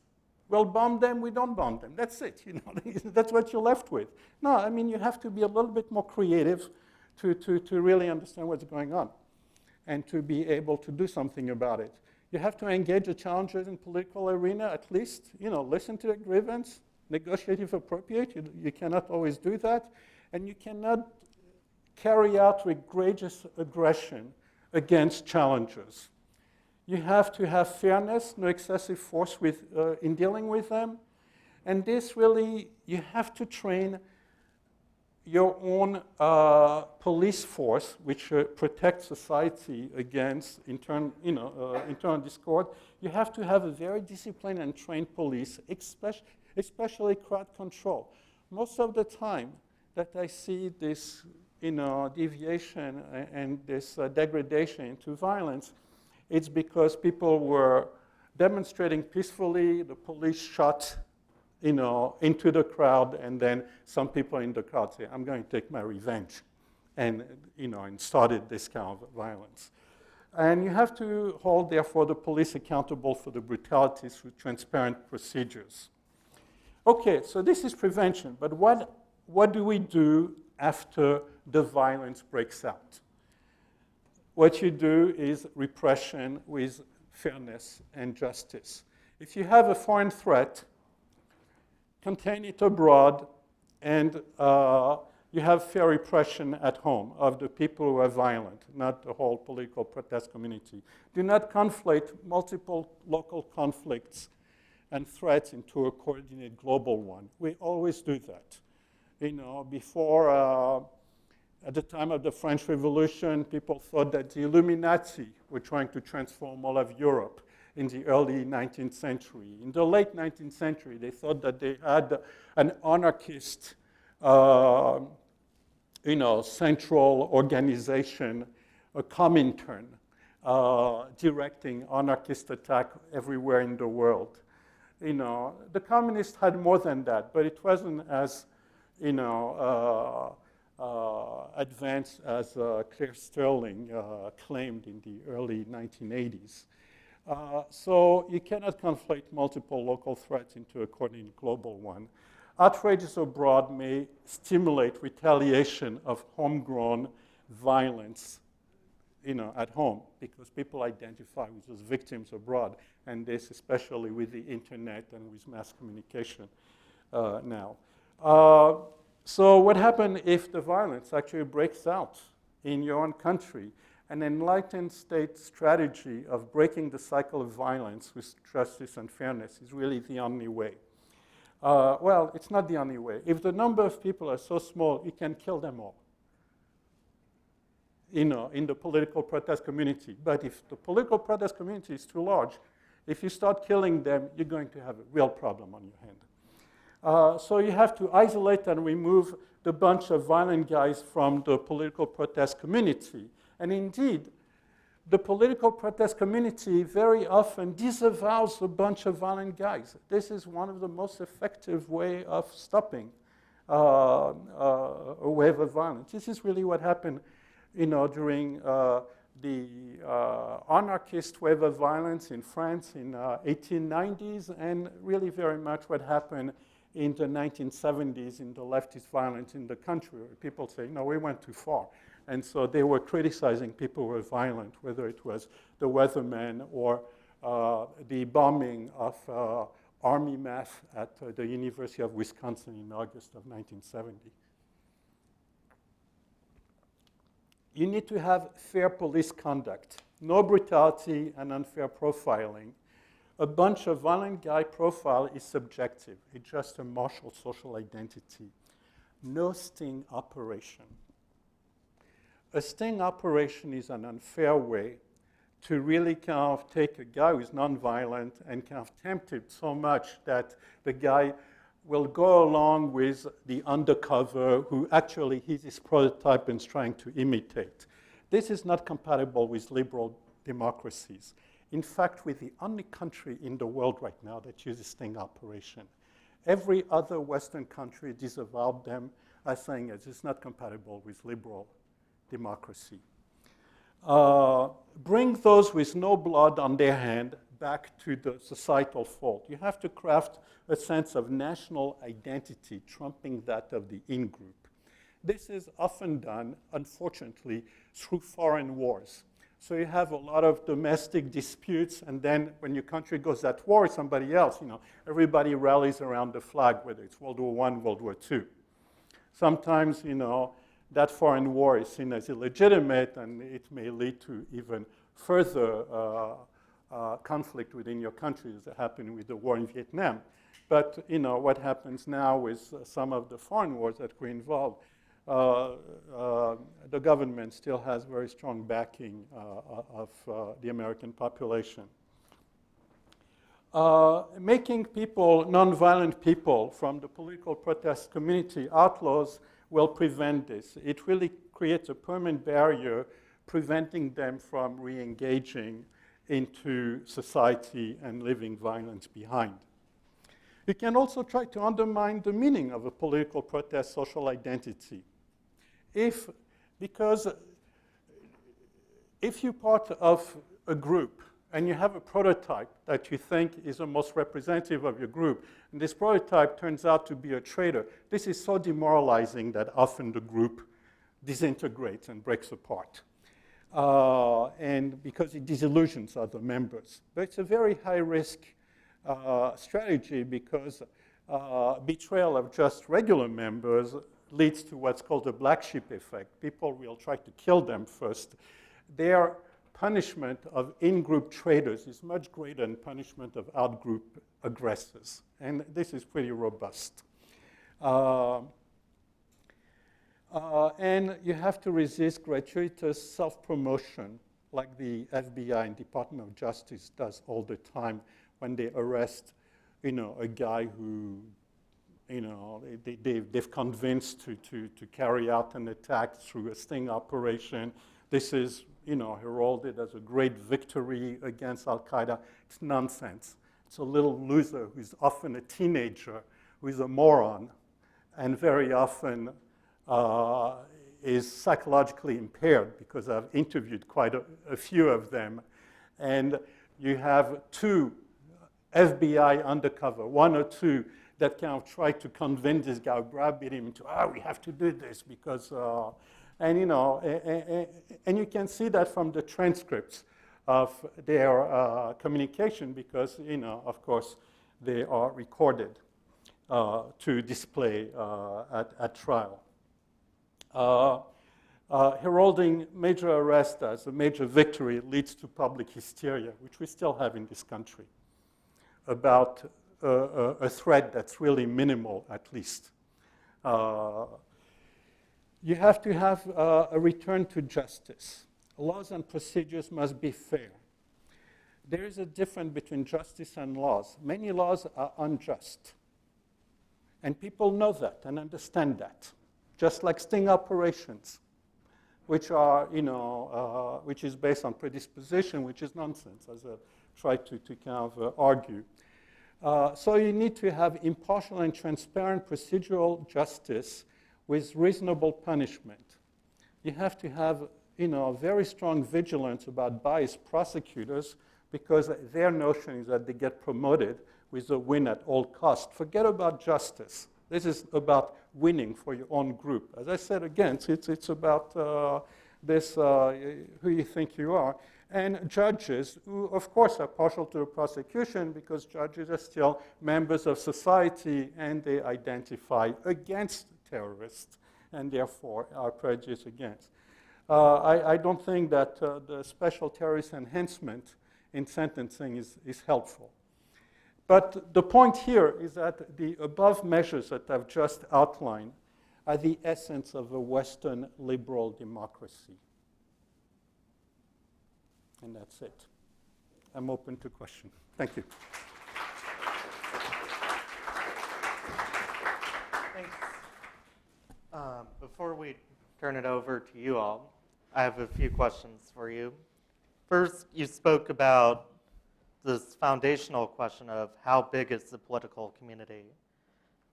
Speaker 2: We'll bomb them, we don't bomb them. That's it, you know, that's what you're left with. No, I mean, you have to be a little bit more creative to really understand what's going on and to be able to do something about it. You have to engage the challengers in political arena, at least, you know, listen to their grievance, negotiate if appropriate. You cannot always do that. And you cannot carry out egregious aggression against challengers. You have to have fairness, no excessive force in dealing with them. And this really, you have to train your own police force, which protects society against internal discord. You have to have a very disciplined and trained police, especially crowd control. Most of the time that I see this deviation and this degradation into violence, it's because people were demonstrating peacefully, the police shot into the crowd, and then some people in the crowd say, I'm going to take my revenge, and started this kind of violence. And you have to hold, therefore, the police accountable for the brutalities through transparent procedures. Okay, so this is prevention, but what do we do after the violence breaks out? What you do is repression with fairness and justice. If you have a foreign threat, contain it abroad, and you have fair repression at home of the people who are violent, not the whole political protest community. Do not conflate multiple local conflicts and threats into a coordinated global one. We always do that. Before, at the time of the French Revolution, people thought that the Illuminati were trying to transform all of Europe in the early 19th century. In the late 19th century, they thought that they had an anarchist, central organization, a Comintern, directing anarchist attack everywhere in the world. The communists had more than that, but it wasn't as, advanced as Claire Sterling claimed in the early 1980s. So you cannot conflate multiple local threats into a coordinated global one. Outrages abroad may stimulate retaliation of homegrown violence, at home, because people identify with those victims abroad, and this especially with the internet and with mass communication now. So what happens if the violence actually breaks out in your own country? An enlightened state strategy of breaking the cycle of violence with justice and fairness is really the only way. Well, it's not the only way. If the number of people are so small, you can kill them all, in the political protest community. But if the political protest community is too large, if you start killing them, you're going to have a real problem on your hand. So you have to isolate and remove the bunch of violent guys from the political protest community. And indeed, the political protest community very often disavows a bunch of violent guys. This is one of the most effective way of stopping a wave of violence. This is really what happened, during the anarchist wave of violence in France in 1890s, and really very much what happened in the 1970s in the leftist violence in the country. People say, no, we went too far. And so they were criticizing people who were violent, whether it was the Weathermen or the bombing of Army meth at the University of Wisconsin in August of 1970. You need to have fair police conduct, no brutality and unfair profiling. A bunch of violent guy profile is subjective. It's just a martial social identity. No sting operation. A sting operation is an unfair way to really kind of take a guy who's nonviolent and kind of tempt him so much that the guy will go along with the undercover who actually he's his prototype and is trying to imitate. This is not compatible with liberal democracies. In fact, we're the only country in the world right now that uses sting operation. Every other Western country disavowed them as saying it's not compatible with liberal democracy. Bring those with no blood on their hand back to the societal fold. You have to craft a sense of national identity trumping that of the in-group. This is often done, unfortunately, through foreign wars. So you have a lot of domestic disputes, and then when your country goes at war with somebody else, everybody rallies around the flag, whether it's World War I, World War II. Sometimes, that foreign war is seen as illegitimate, and it may lead to even further conflict within your country, as happened with the war in Vietnam. But, what happens now with some of the foreign wars that we're involved, the government still has very strong backing of the American population. Making people, nonviolent people from the political protest community outlaws will prevent this. It really creates a permanent barrier preventing them from re-engaging into society and leaving violence behind. You can also try to undermine the meaning of a political protest social identity. Because if you're part of a group and you have a prototype that you think is the most representative of your group, and this prototype turns out to be a traitor, this is so demoralizing that often the group disintegrates and breaks apart. And because it disillusions other members. But it's a very high-risk strategy because betrayal of just regular members leads to what's called the black sheep effect. People will try to kill them first. Their punishment of in-group traitors is much greater than punishment of out-group aggressors. And this is pretty robust. And you have to resist gratuitous self-promotion like the FBI and Department of Justice does all the time when they arrest, a guy who they've convinced to carry out an attack through a sting operation. This is, heralded as a great victory against Al-Qaeda. It's nonsense. It's a little loser who's often a teenager, who's a moron, and very often is psychologically impaired because I've interviewed quite a few of them. And you have two FBI undercover, one or two, that kind of try to convince this guy, browbeat him to, we have to do this because, and you can see that from the transcripts of their communication because, of course, they are recorded to display at trial. Heralding major arrest as a major victory leads to public hysteria, which we still have in this country, about a threat that's really minimal, at least. You have to have a return to justice. Laws and procedures must be fair. There is a difference between justice and laws. Many laws are unjust. And people know that and understand that. Just like sting operations, which are, which is based on predisposition, which is nonsense, as I tried to kind of argue. So you need to have impartial and transparent procedural justice with reasonable punishment. You have to have, very strong vigilance about biased prosecutors because their notion is that they get promoted with a win at all costs. Forget about justice. This is about winning for your own group. As I said again, it's about who you think you are. And judges, who of course are partial to the prosecution because judges are still members of society and they identify against terrorists and therefore are prejudiced against. I don't think that the special terrorist enhancement in sentencing is helpful. But the point here is that the above measures that I've just outlined are the essence of a Western liberal democracy. And that's it. I'm open to questions. Thank you.
Speaker 1: Thanks. Before we turn it over to you all, I have a few questions for you. First, you spoke about this foundational question of how big is the political community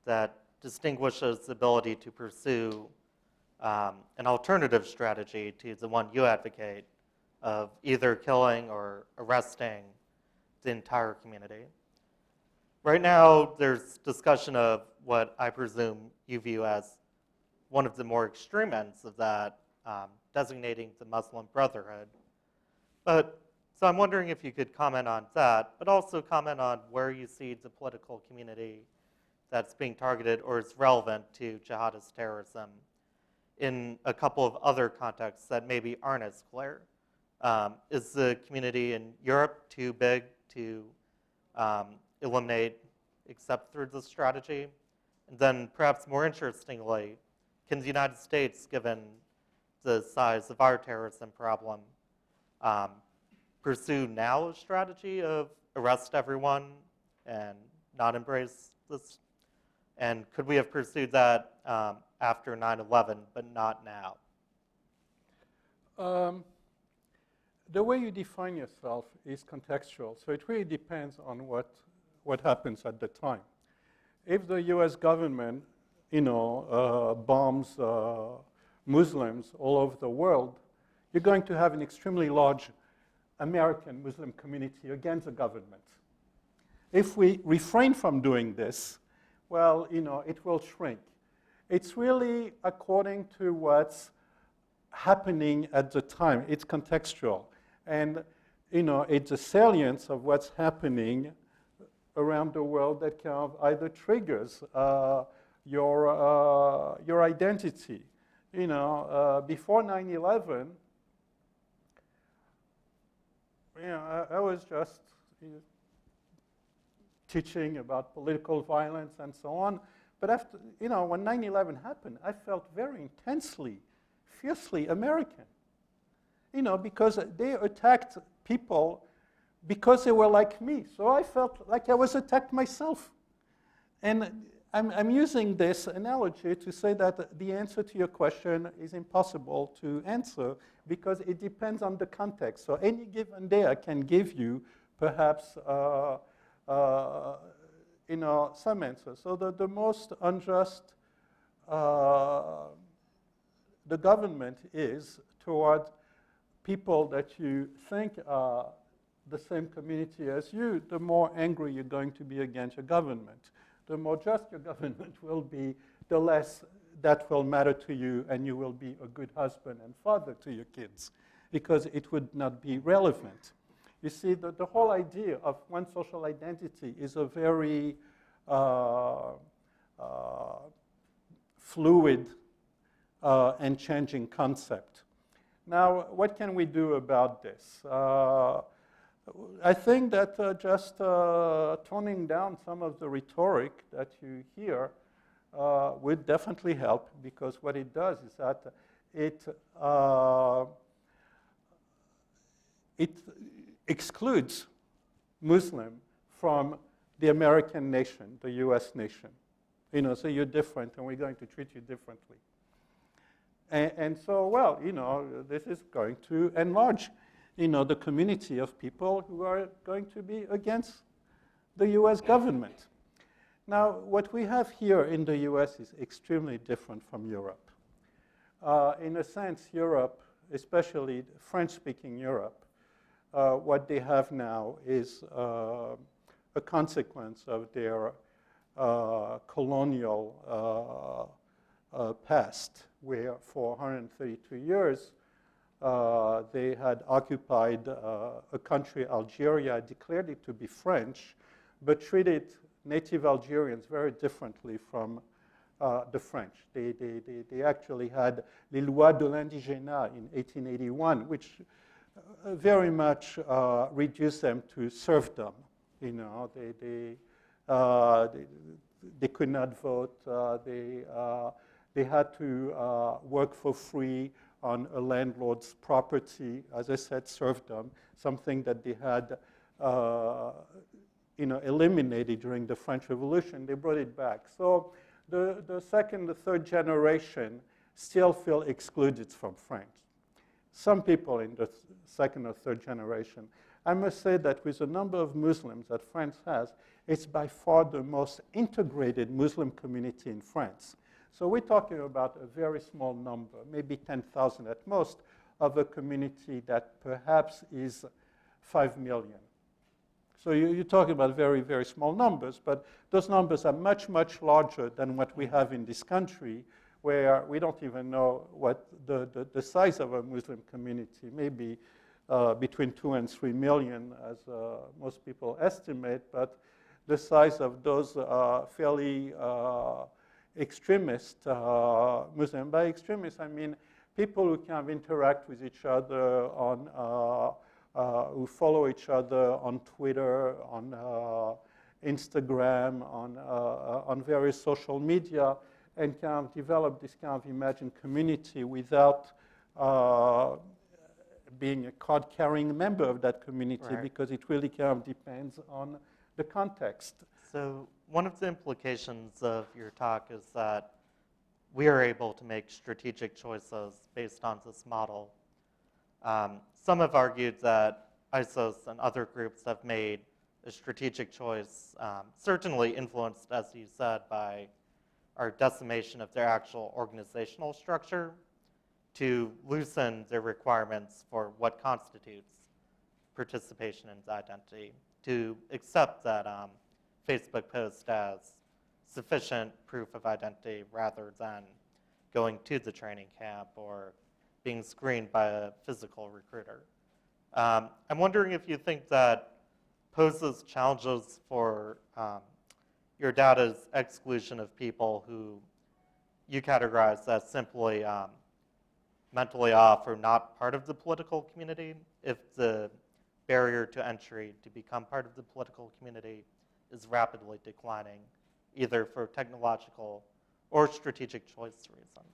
Speaker 1: that distinguishes the ability to pursue an alternative strategy to the one you advocate of either killing or arresting the entire community. Right now, there's discussion of what I presume you view as one of the more extreme ends of that, designating the Muslim Brotherhood. So I'm wondering if you could comment on that, but also comment on where you see the political community that's being targeted or is relevant to jihadist terrorism in a couple of other contexts that maybe aren't as clear. Is the community in Europe too big to eliminate except through this strategy? And then perhaps more interestingly, can the United States, given the size of our terrorism problem, pursue now a strategy of arrest everyone and not embrace this? And could we have pursued that after 9/11, but not now?
Speaker 2: The way you define yourself is contextual, so it really depends on what happens at the time. If the U.S. government, bombs Muslims all over the world, you're going to have an extremely large American Muslim community against the government. If we refrain from doing this, well, it will shrink. It's really according to what's happening at the time. It's contextual. And, it's a salience of what's happening around the world that kind of either triggers your identity. Before 9/11, I was just teaching about political violence and so on. But after, when 9/11 happened, I felt very intensely, fiercely American. Because they attacked people because they were like me. So I felt like I was attacked myself. And I'm using this analogy to say that the answer to your question is impossible to answer because it depends on the context. So any given day I can give you perhaps some answers. So the most unjust the government is toward people that you think are the same community as you, the more angry you're going to be against your government. The more just your government will be, the less that will matter to you, and you will be a good husband and father to your kids, because it would not be relevant. You see, the whole idea of one social identity is a very fluid and changing concept. Now, what can we do about this? I think that just toning down some of the rhetoric that you hear would definitely help, because what it does is that it excludes Muslim from the American nation, the US nation. So you're different and we're going to treat you differently. And so, well, this is going to enlarge, the community of people who are going to be against the US government. Now, what we have here in the US is extremely different from Europe. In a sense, Europe, especially French-speaking Europe, what they have now is a consequence of their colonial past, where for 132 years they had occupied a country, Algeria, declared it to be French, but treated native Algerians very differently from the French. They actually had les lois de l'indigénat in 1881, which very much reduced them to serfdom. They could not vote. They had to work for free on a landlord's property, as I said, serfdom, something that they had eliminated during the French Revolution. They brought it back. So the second, the third generation still feel excluded from France. Some people in the second or third generation. I must say that with the number of Muslims that France has, it's by far the most integrated Muslim community in France. So we're talking about a very small number, maybe 10,000 at most, of a community that perhaps is 5 million. So you're talking about very, very small numbers, but those numbers are much, much larger than what we have in this country, where we don't even know what the size of a Muslim community, maybe between 2 and 3 million, as most people estimate, but the size of those fairly extremist Muslim. By extremists, I mean people who kind of interact with each other on, who follow each other on Twitter, on Instagram, on various social media, and kind of develop this kind of imagined community without being a card-carrying member of that community, right, because it really kind of depends on the context.
Speaker 1: So one of the implications of your talk is that we are able to make strategic choices based on this model. Some have argued that ISIS and other groups have made a strategic choice, certainly influenced, as you said, by our decimation of their actual organizational structure, to loosen their requirements for what constitutes participation in identity, to accept that Facebook post as sufficient proof of identity rather than going to the training camp or being screened by a physical recruiter. I'm wondering if you think that poses challenges for your data's exclusion of people who you categorize as simply mentally off or not part of the political community, if the barrier to entry to become part of the political community is rapidly declining, either for technological or strategic choice reasons.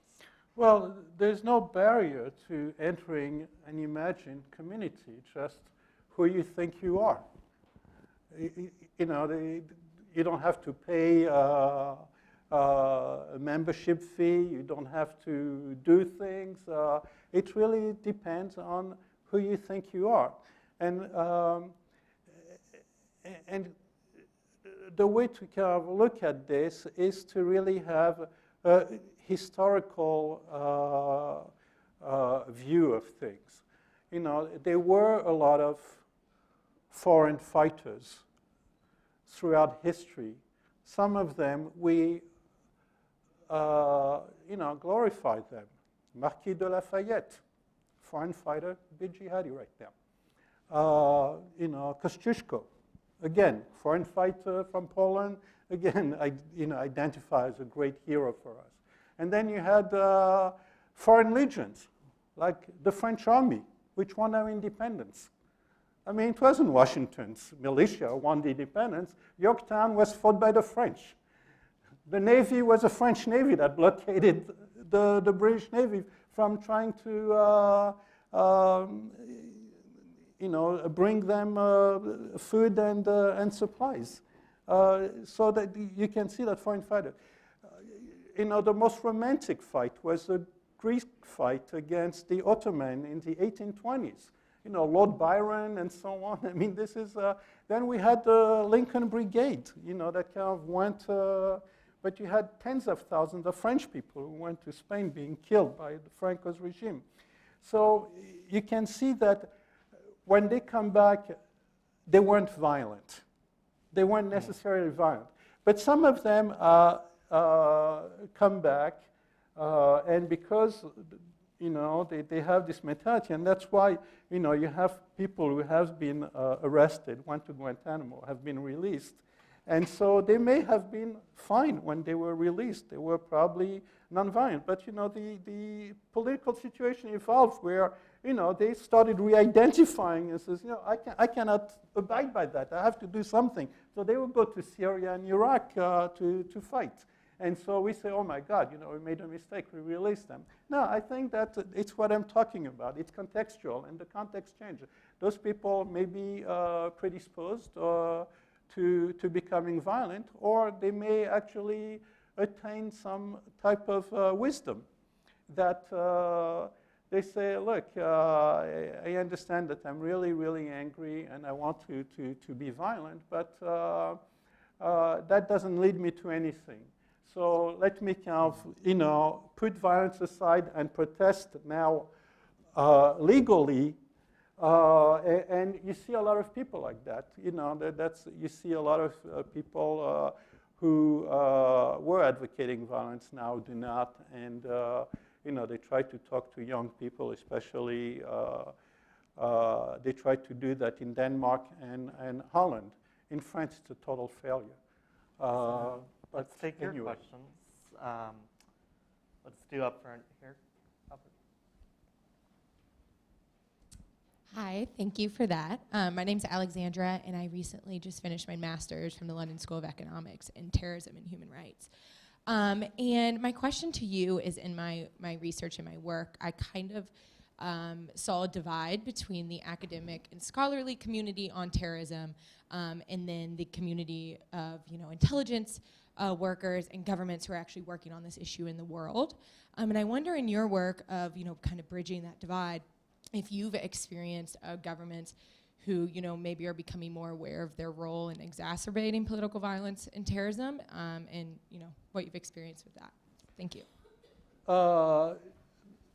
Speaker 2: Well, there's no barrier to entering an imagined community, just who you think you are. You know, you don't have to pay a membership fee. You don't have to do things. It really depends on who you think you are. And the way to kind of look at this is to really have a historical view of things. You know, there were a lot of foreign fighters throughout history. Some of them, we glorified them. Marquis de Lafayette, foreign fighter, big jihadi right now. Kosciuszko, again, foreign fighter from Poland, again, identified as a great hero for us. And then you had foreign legions, like the French army, which won our independence. I mean, it wasn't Washington's militia who won the independence. Yorktown was fought by the French. The Navy was a French Navy that blockaded the British Navy from trying to bring them food and supplies. So that you can see that foreign fighter. The most romantic fight was the Greek fight against the Ottoman in the 1820s. Lord Byron and so on. I mean, this is, then we had the Lincoln Brigade, that kind of went, but you had tens of thousands of French people who went to Spain being killed by the Franco's regime. So you can see that when they come back, they weren't violent. They weren't necessarily violent. But some of them come back, and because they have this mentality, and that's why you have people who have been arrested, went to Guantanamo, have been released, and so they may have been fine when they were released. They were probably nonviolent, but the political situation evolved where they started re-identifying and says, I cannot abide by that. I have to do something. So they would go to Syria and Iraq to fight. And so we say, oh my God, we made a mistake, we release them. No, I think that it's what I'm talking about. It's contextual, and the context changes. Those people may be predisposed to becoming violent, or they may actually attain some type of wisdom that they say, look, I understand that I'm really, really angry and I want to be violent, but that doesn't lead me to anything. So let me kind of, put violence aside and protest now legally. And you see a lot of people like that. You see a lot of people who were advocating violence now do not, and they try to talk to young people, especially. They try to do that in Denmark and Holland. In France, it's a total failure.
Speaker 1: Let's take your questions. Let's do up front here.
Speaker 3: Hi, thank you for that. My name's Alexandra, and I recently just finished my master's from the London School of Economics in Terrorism and Human Rights. And my question to you is, in my research and my work, I kind of saw a divide between the academic and scholarly community on terrorism, and then the community of intelligence workers and governments who are actually working on this issue in the world. And I wonder, in your work of kind of bridging that divide, if you've experienced governments who maybe are becoming more aware of their role in exacerbating political violence and terrorism, and what you've experienced with that. Thank you.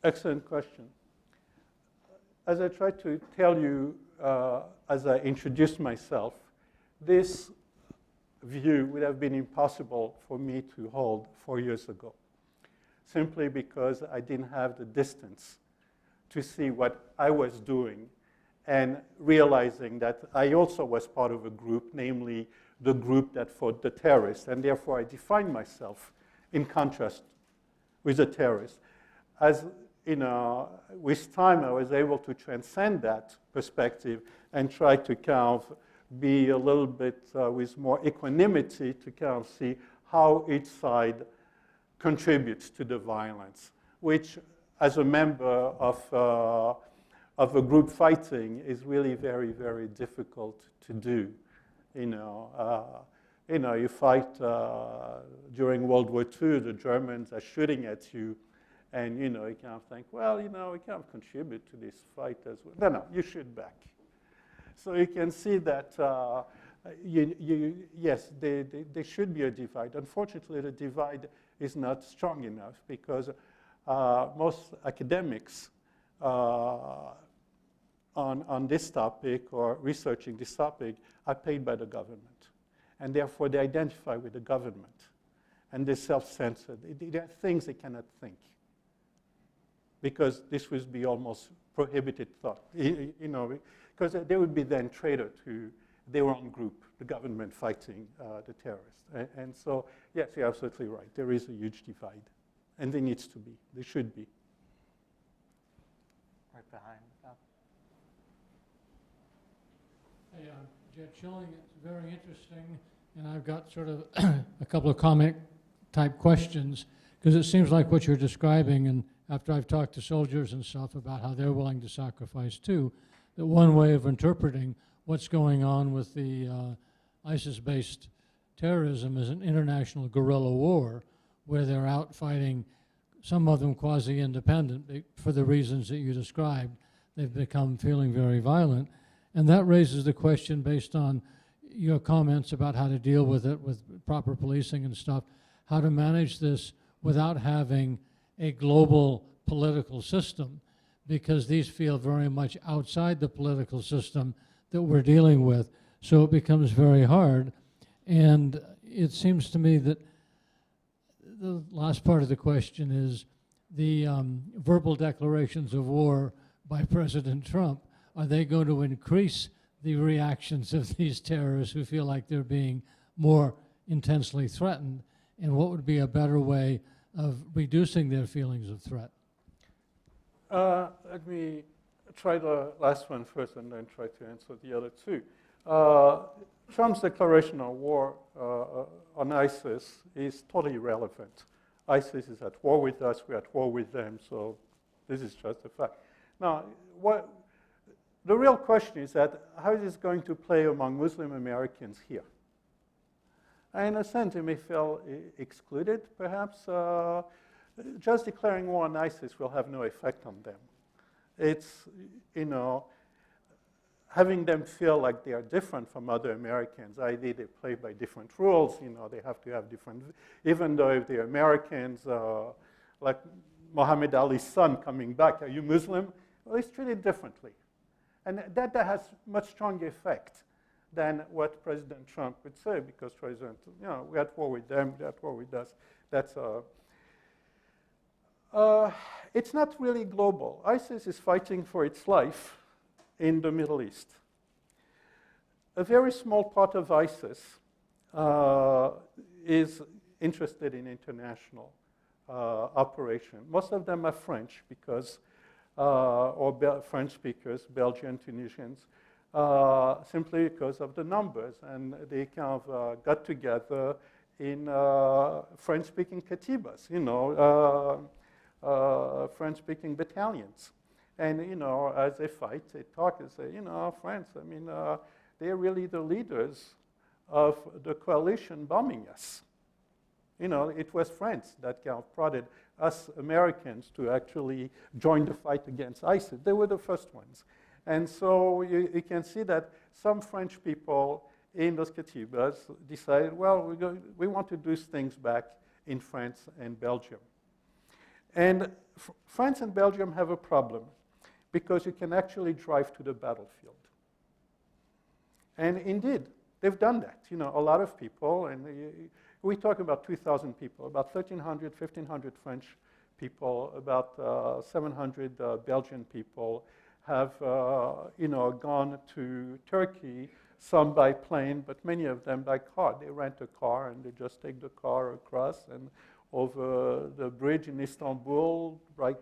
Speaker 2: Excellent question. As I tried to tell you as I introduced myself, this view would have been impossible for me to hold 4 years ago, simply because I didn't have the distance to see what I was doing and realizing that I also was part of a group, namely the group that fought the terrorists, and therefore I defined myself in contrast with the terrorists. As with time, I was able to transcend that perspective and try to kind of be a little bit with more equanimity to kind of see how each side contributes to the violence, which, as a member of a group fighting, is really very, very difficult to do. You fight during World War II, the Germans are shooting at you, and you kind of think, well, we kind of contribute to this fight as well. No, you shoot back. So you can see that, yes, there should be a divide. Unfortunately, the divide is not strong enough because most academics on this topic or researching this topic are paid by the government. And therefore, they identify with the government. And they're self-censored. There are things they cannot think, because this would be almost prohibited thought, because they would be then traitor to their own group, the government fighting the terrorists. And so, yes, you're absolutely right. There is a huge divide, and there needs to be. There should be.
Speaker 1: Right behind.
Speaker 4: Hey, Jed Schilling, it's very interesting, and I've got sort of a couple of comment-type questions, because it seems like what you're describing, and after I've talked to soldiers and stuff about how they're willing to sacrifice too, that one way of interpreting what's going on with the ISIS-based terrorism is an international guerrilla war, where they're out fighting, some of them quasi-independent, for the reasons that you described. They've become feeling very violent. And that raises the question, based on your comments about how to deal with it, with proper policing and stuff, how to manage this without having a global political system, because these feel very much outside the political system that we're dealing with. So it becomes very hard. And it seems to me that the last part of the question is the verbal declarations of war by President Trump. Are they going to increase the reactions of these terrorists who feel like they're being more intensely threatened? And what would be a better way of reducing their feelings of threat?
Speaker 2: Let me try the last one first and then try to answer the other two. Trump's declaration of war on ISIS is totally irrelevant. ISIS is at war with us, we're at war with them, so this is just a fact. Now, the real question is that how is this going to play among Muslim Americans here? And in a sense, they may feel excluded, perhaps. Just declaring war on ISIS will have no effect on them. It's, having them feel like they are different from other Americans, i.e. they play by different rules, they have to have different, even though if they're Americans, like Muhammad Ali's son coming back, are you Muslim? Well, he's treated differently. And that has much stronger effect than what President Trump would say, because President, we're at war with them, they're at war with us. That's it's not really global. ISIS is fighting for its life in the Middle East. A very small part of ISIS is interested in international operation. Most of them are French because, or French speakers, Belgian, Tunisians, simply because of the numbers. And they kind of got together in French-speaking katibas, French-speaking battalions. And, as they fight, they talk and say, France, they're really the leaders of the coalition bombing us. It was France that kind of prodded us Americans to actually join the fight against ISIS. They were the first ones. And so you can see that some French people in those katibas decided, well, we want to do things back in France and Belgium. And France and Belgium have a problem because you can actually drive to the battlefield. And indeed, they've done that. A lot of people, and we talk about 2,000 people, about 1,300, 1,500 French people, about 700 Belgian people have, gone to Turkey, some by plane, but many of them by car. They rent a car and they just take the car across and over the bridge in Istanbul, right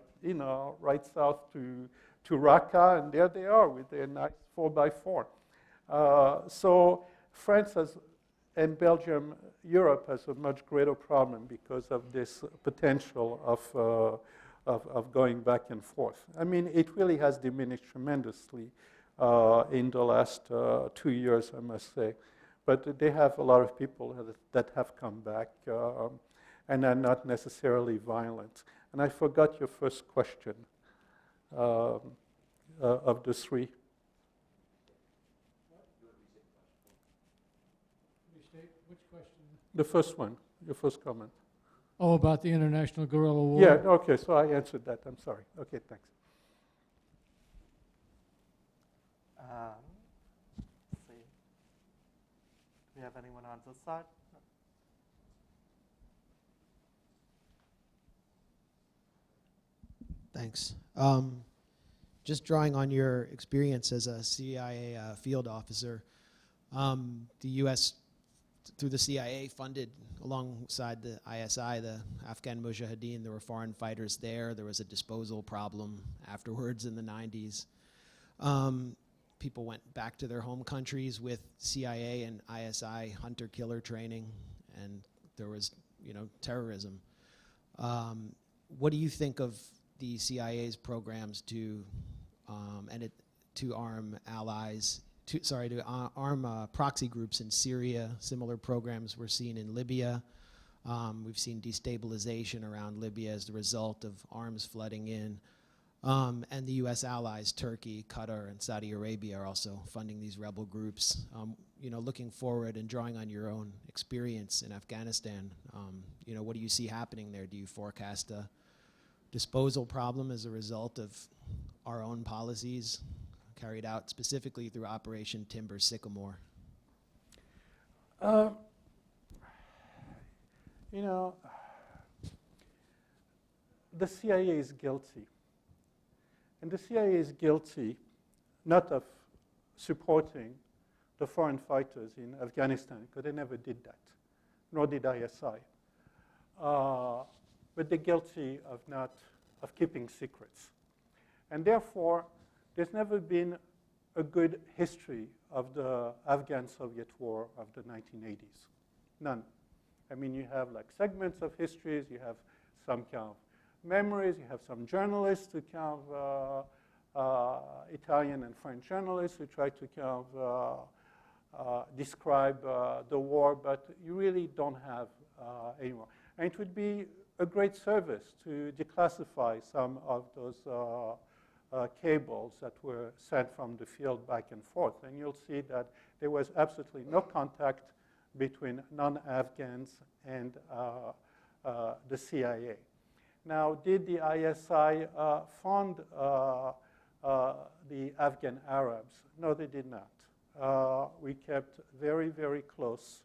Speaker 2: south to Raqqa, and there they are with their nice 4x4. So France and Belgium, Europe has a much greater problem because of this potential of going back and forth. It really has diminished tremendously in the last 2 years, I must say. But they have a lot of people that have come back and are not necessarily violent. And I forgot your first question of the three.
Speaker 4: Which question?
Speaker 2: The first one, your first comment.
Speaker 4: Oh, about the international guerrilla war?
Speaker 2: Yeah, okay, so I answered that. I'm sorry. Okay, thanks.
Speaker 1: Let's see. Do we have anyone on this side?
Speaker 5: Thanks. Just drawing on your experience as a CIA field officer, the U.S., through the CIA, funded alongside the ISI, the Afghan Mujahideen. There were foreign fighters there. There was a disposal problem afterwards in the 90s. People went back to their home countries with CIA and ISI hunter-killer training, and there was, terrorism. What do you think of the CIA's programs to arm allies, to arm proxy groups in Syria? Similar programs were seen in Libya. We've seen destabilization around Libya as the result of arms flooding in. And the U.S. allies, Turkey, Qatar, and Saudi Arabia, are also funding these rebel groups. Looking forward and drawing on your own experience in Afghanistan, what do you see happening there? Do you forecast a disposal problem as a result of our own policies carried out specifically through Operation Timber Sycamore?
Speaker 2: The CIA is guilty. And the CIA is guilty not of supporting the foreign fighters in Afghanistan, because they never did that, nor did ISI. But they're guilty of keeping secrets. And therefore, there's never been a good history of the Afghan-Soviet war of the 1980s. None. I mean, you have like segments of histories, you have some kind of memories, you have some journalists who kind of Italian and French journalists who try to kind of describe the war, but you really don't have anymore. And it would be a great service to declassify some of those cables that were sent from the field back and forth. And you'll see that there was absolutely no contact between non-Afghans and the CIA. Now, did the ISI fund the Afghan Arabs? No, they did not. We kept very, very close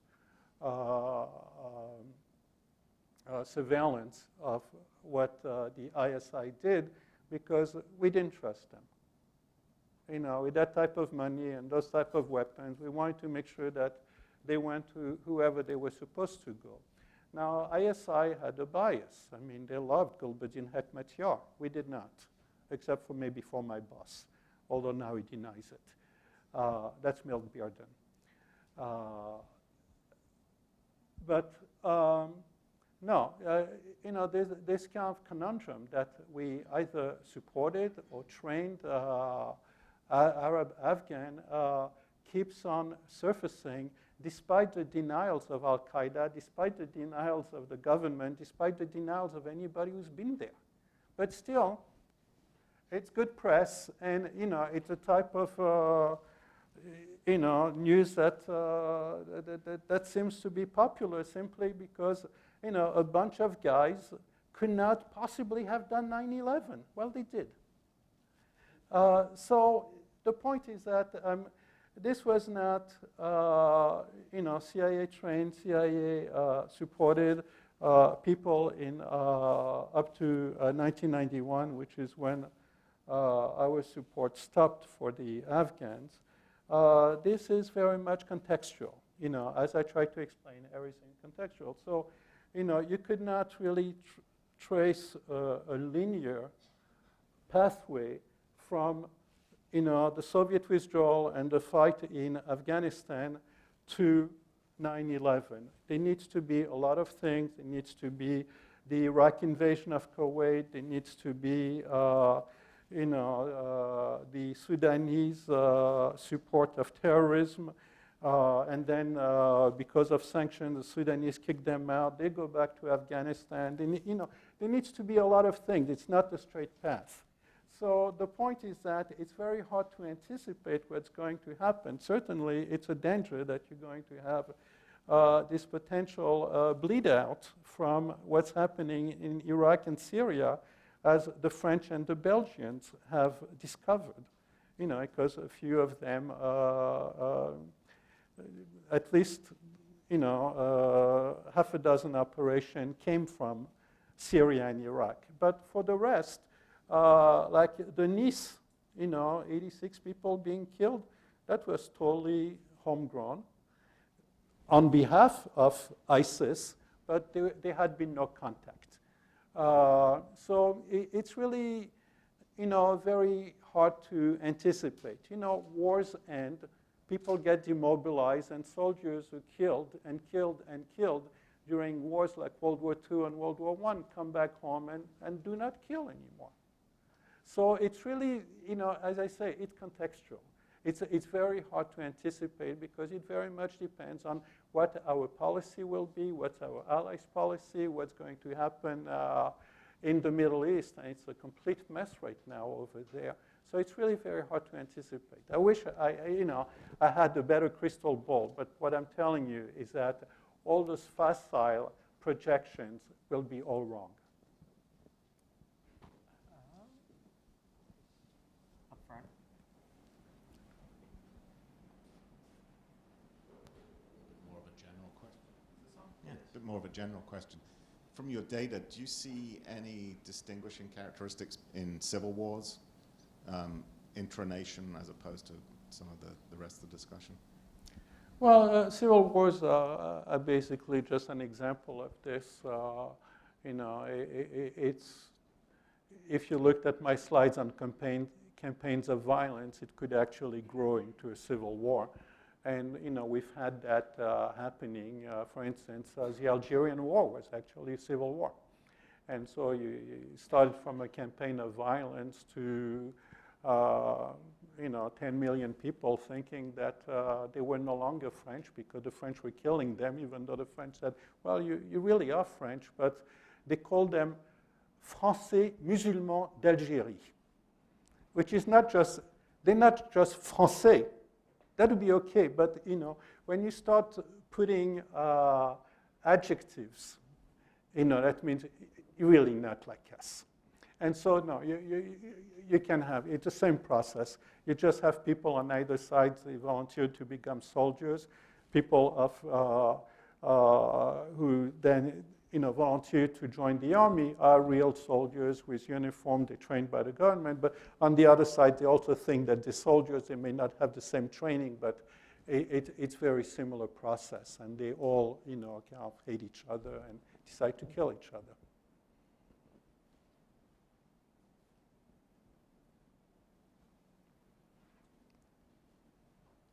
Speaker 2: surveillance of what the ISI did because we didn't trust them. You know, with that type of money and those type of weapons, we wanted to make sure that they went to whoever they were supposed to go. Now, ISI had a bias. I mean, they loved Gulbuddin Hekmatyar. We did not, except for maybe for my boss, although now he denies it. That's Milk Bearden. No, you know, there's this kind of conundrum that we either supported or trained Arab Afghan keeps on surfacing despite the denials of Al-Qaeda, despite the denials of the government, despite the denials of anybody who's been there. But still, it's good press, and you know, it's a type of you know, news that that seems to be popular simply because you know, a bunch of guys could not possibly have done 9/11. Well, they did. So the point is that this was not, you know, CIA trained, CIA supported people in up to 1991, which is when our support stopped for the Afghans. This is very much contextual, you know, as I try to explain everything contextual. So, you know, you could not really trace a linear pathway from, you know, the Soviet withdrawal and the fight in Afghanistan to 9/11. There needs to be a lot of things. There needs to be the Iraq invasion of Kuwait. There needs to be, you know, the Sudanese support of terrorism. And then because of sanctions, the Sudanese kick them out. They go back to Afghanistan. You know, there needs to be a lot of things. It's not a straight path. So the point is that it's very hard to anticipate what's going to happen. Certainly, it's a danger that you're going to have this potential bleed out from what's happening in Iraq and Syria, as the French and the Belgians have discovered. You know, because a few of them, at least, you know, half a dozen operations came from Syria and Iraq. But for the rest, like the Nice, you know, 86 people being killed, that was totally homegrown on behalf of ISIS, but there had been no contact. So it's really, you know, very hard to anticipate. You know, wars end, people get demobilized, and soldiers who killed and killed and killed during wars like World War II and World War I come back home and do not kill anymore. So it's really, you know, as I say, it's contextual. It's very hard to anticipate because it very much depends on what our policy will be, what's our allies' policy, what's going to happen in the Middle East. And it's a complete mess right now over there. So it's really very hard to anticipate. I wish you know, I had a better crystal ball, but what I'm telling you is that all those facile projections will be all wrong.
Speaker 1: Up front.
Speaker 6: More of a general question. Yeah, a bit more of a general question. From your data, do you see any distinguishing characteristics in civil wars, intranation, as opposed to some of the rest of the discussion?
Speaker 2: Well, civil wars are basically just an example of this. You know, it's, if you looked at my slides on campaigns of violence, it could actually grow into a civil war. And we've had that happening. For instance, the Algerian War was actually a civil war. And so you started from a campaign of violence to 10 million people thinking that they were no longer French because the French were killing them, even though the French said, well, you really are French, but they called them Français musulmans d'Algérie, which is not just, they're not just Français. That would be okay, but when you start putting adjectives, that means you're really not like us. And so, no, you can have, it's the same process. You just have people on either side, they volunteer to become soldiers, people who then volunteer to join the army are real soldiers with uniform, they're trained by the government, but on the other side, they also think that the soldiers, they may not have the same training, but it's very similar process, and they all, kind of hate each other and decide to kill each other.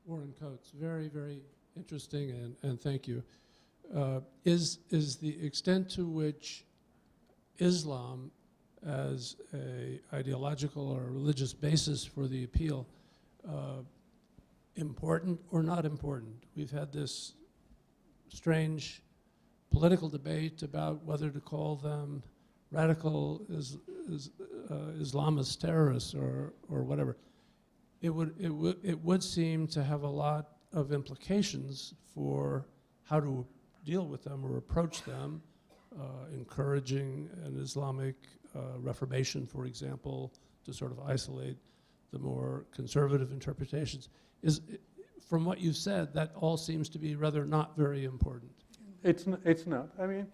Speaker 7: Warren Coates, very, very interesting, and thank you. Is the extent to which Islam as a ideological or religious basis for the appeal important or not important? We've had this strange political debate about whether to call them radical Islamist terrorists or whatever. It would seem to have a lot of implications for how to deal with them or approach them, encouraging an Islamic reformation, for example, to sort of isolate the more conservative interpretations. From what you said, that all seems to be rather not very important.
Speaker 2: It's not. I mean,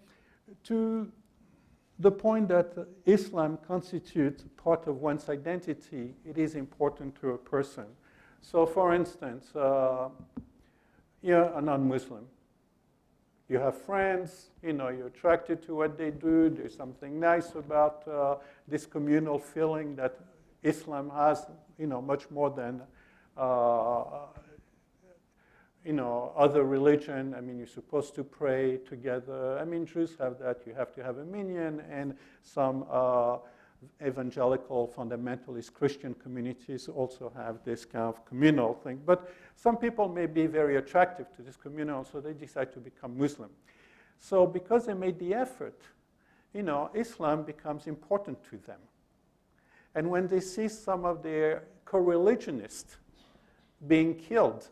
Speaker 2: to the point that Islam constitutes part of one's identity, it is important to a person. So, for instance, you're a non-Muslim. You have friends, you're attracted to what they do. There's something nice about this communal feeling that Islam has, much more than other religion. I mean, you're supposed to pray together. I mean, Jews have that. You have to have a minyan, and some evangelical fundamentalist Christian communities also have this kind of communal thing. But some people may be very attractive to this communal, so they decide to become Muslim. So because they made the effort, Islam becomes important to them. And when they see some of their co-religionists being killed,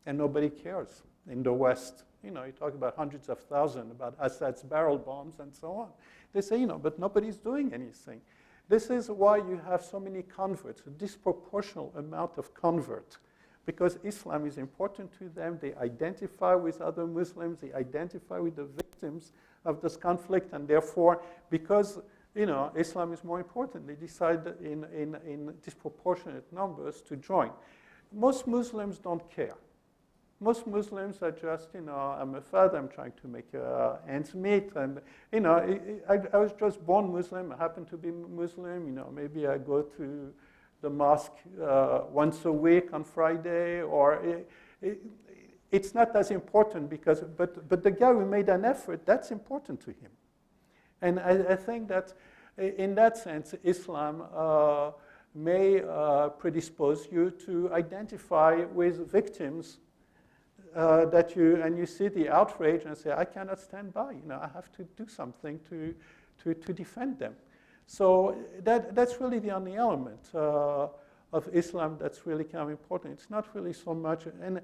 Speaker 2: and nobody cares in the West. You talk about hundreds of thousands, about Assad's barrel bombs and so on. They say, but nobody's doing anything. This is why you have so many converts, a disproportional amount of converts, because Islam is important to them. They identify with other Muslims. They identify with the victims of this conflict, and therefore, because Islam is more important, they decide in disproportionate numbers to join. Most Muslims don't care. Most Muslims are just, I'm a father, I'm trying to make ends meet, and, I was just born Muslim, I happen to be Muslim, maybe I go to the mosque once a week on Friday, or it's not as important because, but the guy who made an effort, that's important to him. And I think that in that sense, Islam may predispose you to identify with victims that you see the outrage and say, I cannot stand by. I have to do something to defend them. So that's really the only element of Islam that's really kind of important. It's not really so much, and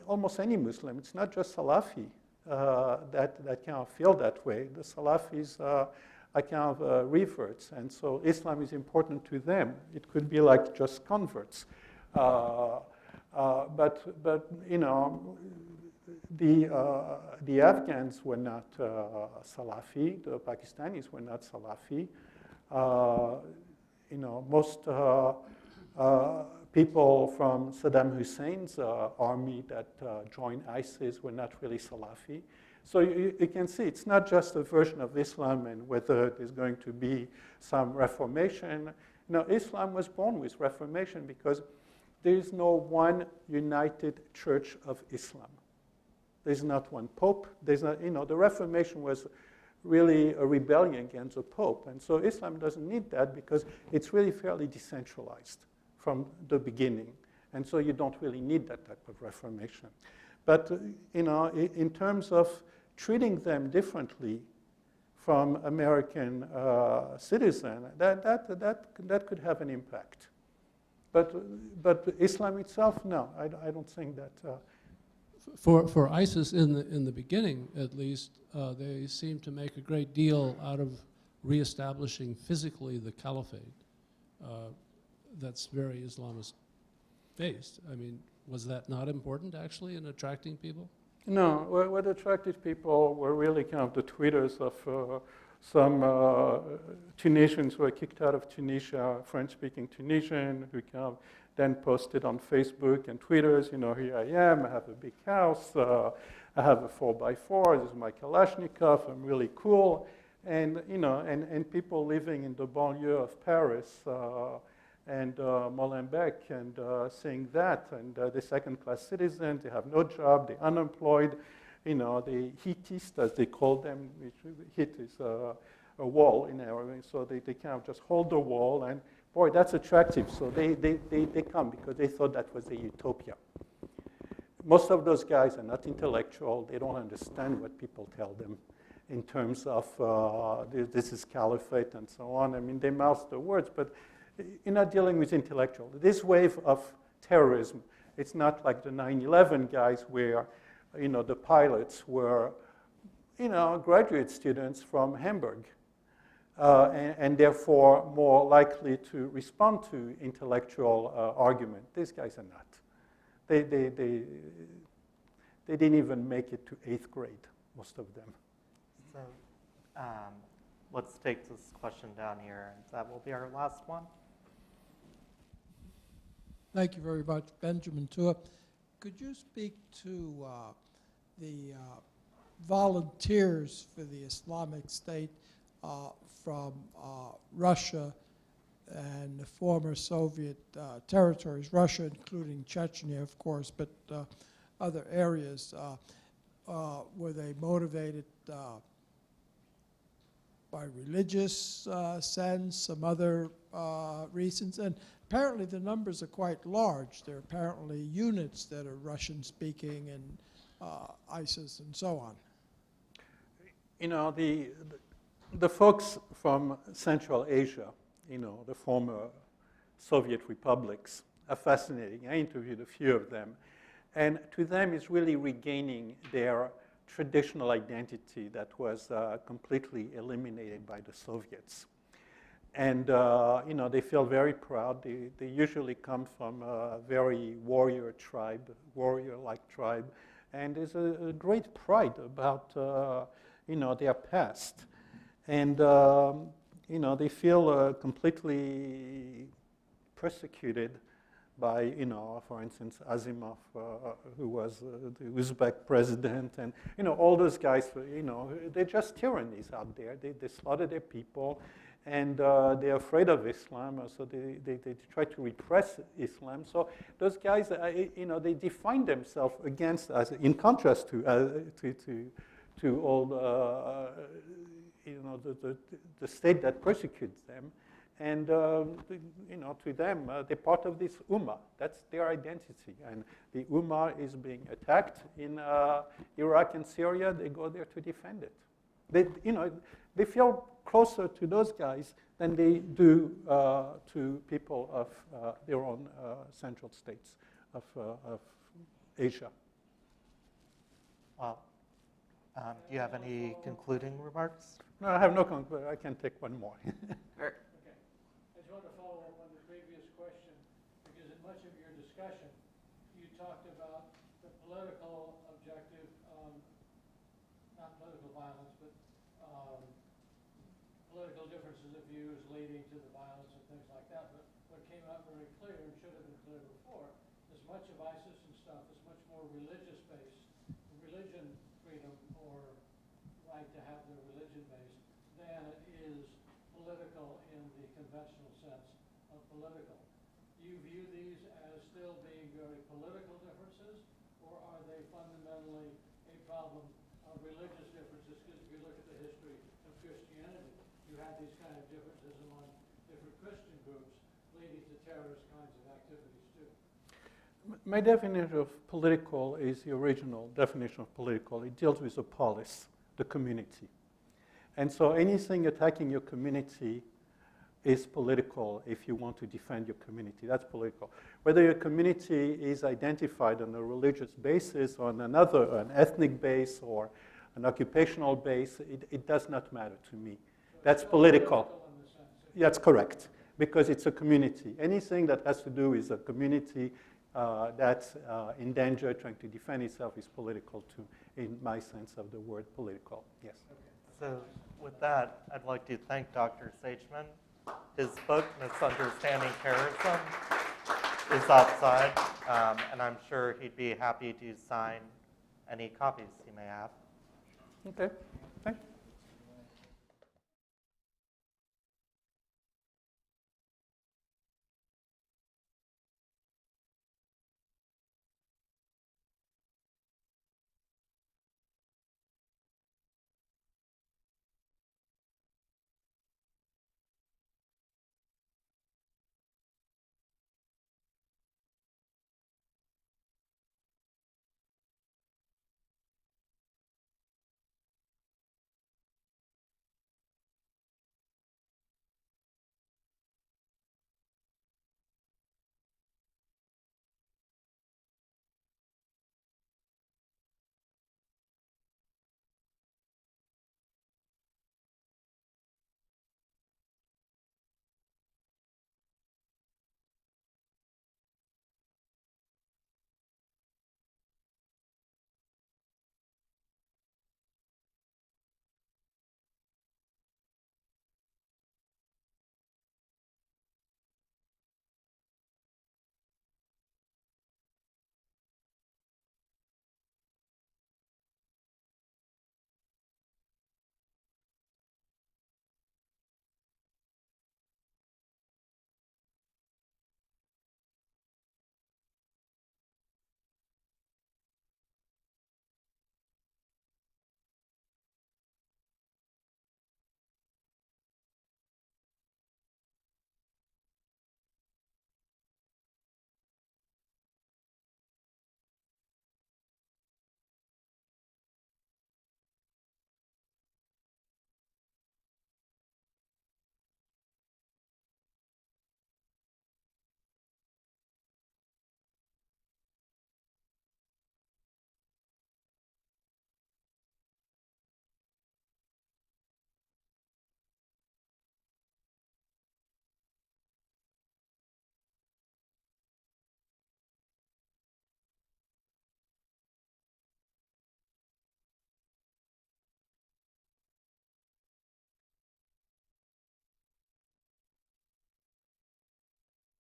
Speaker 2: almost any Muslim. It's not just Salafi that kind of feel that way. The Salafis are kind of reverts, and so Islam is important to them. It could be like just converts. But the Afghans were not Salafi. The Pakistanis were not Salafi. Most people from Saddam Hussein's army that joined ISIS were not really Salafi. So you can see it's not just a version of Islam and whether there's going to be some reformation. No, Islam was born with Reformation because there is no one united church of Islam. There's not one pope. There's not, the Reformation was really a rebellion against the pope. And so Islam doesn't need that because it's really fairly decentralized from the beginning. And so you don't really need that type of Reformation. But, in terms of treating them differently from American citizen, that could have an impact. But Islam itself, no, I don't think that.
Speaker 7: For ISIS in the beginning, at least, they seem to make a great deal out of reestablishing physically the caliphate. That's very Islamist based. I mean, was that not important actually in attracting people?
Speaker 2: No, what attracted people were really kind of the tweeters of some Tunisians who were kicked out of Tunisia, French-speaking Tunisian, who kind of then posted on Facebook and Twitters, here I am, I have a big house, I have a 4x4, this is my Kalashnikov, I'm really cool. And, and people living in the banlieue of Paris and Molenbeek and saying that, and they're second-class citizens, they have no job, they're unemployed, the Hittists, as they call them, which hit is a wall in Arabic, so they kind of just hold the wall, and boy, that's attractive, so they come because they thought that was a utopia. Most of those guys are not intellectual, they don't understand what people tell them in terms of this is caliphate and so on. I mean, they mouth the words, but you're not dealing with intellectual. This wave of terrorism, it's not like the 9/11 guys where, the pilots were, graduate students from Hamburg, and therefore more likely to respond to intellectual argument. These guys are not. They didn't even make it to 8th grade, most of them.
Speaker 1: So let's take this question down here, and that will be our last one.
Speaker 8: Thank you very much, Benjamin Tua. Could you speak to the volunteers for the Islamic State from Russia and the former Soviet territories, Russia including Chechnya, of course, but other areas? Were they motivated by religious sense, some other reasons? And apparently the numbers are quite large. There are apparently units that are Russian-speaking and ISIS and so on.
Speaker 2: The folks from Central Asia, the former Soviet republics, are fascinating. I interviewed a few of them. And to them, it's really regaining their traditional identity that was completely eliminated by the Soviets. And, they feel very proud. They usually come from a very warrior-like tribe. And there's a great pride about, their past. And, they feel completely persecuted by, for instance, Azimov, who was the Uzbek president, and, all those guys, they're just tyrannies out there. They slaughter their people, and they're afraid of Islam, so they try to repress Islam. So those guys, they define themselves against us, in contrast to all the state that persecutes them. And, to them, they're part of this Ummah. That's their identity. And the Ummah is being attacked in Iraq and Syria. They go there to defend it. They feel closer to those guys than they do to people of their own central states of Asia.
Speaker 1: Well, do you have any concluding remarks?
Speaker 2: No, I have no conclusion. I can take one more.
Speaker 4: I just want to follow up on the previous question, because in much of your discussion, you talked about the political objective, not political violence, but political differences of views leading to the violence and things like that. But what came out very clear, and should have been clear before, is much of ISIS and stuff is much more religious-based, religion freedom or right to have their religion based, than it is political in the conventional sense political. Do you view these as still being very political differences, or are they fundamentally a problem of religious differences? Because if you look at the history of Christianity, you had these kind of differences among different Christian groups leading to terrorist kinds of activities too.
Speaker 2: My definition of political is the original definition of political. It deals with the polis, the community. And so anything attacking your community is political if you want to defend your community. That's political. Whether your community is identified on a religious basis or on an ethnic base or an occupational base, it does not matter to me.
Speaker 4: So
Speaker 2: That's political.
Speaker 4: in the sense that
Speaker 2: That's correct, because it's a community. Anything that has to do with a community that's in danger, trying to defend itself, is political too, in my sense of the word political. Yes.
Speaker 1: So with that, I'd like to thank Dr. Sageman. His book, Misunderstanding Terrorism, is outside, and I'm sure he'd be happy to sign any copies you may have.
Speaker 2: Okay.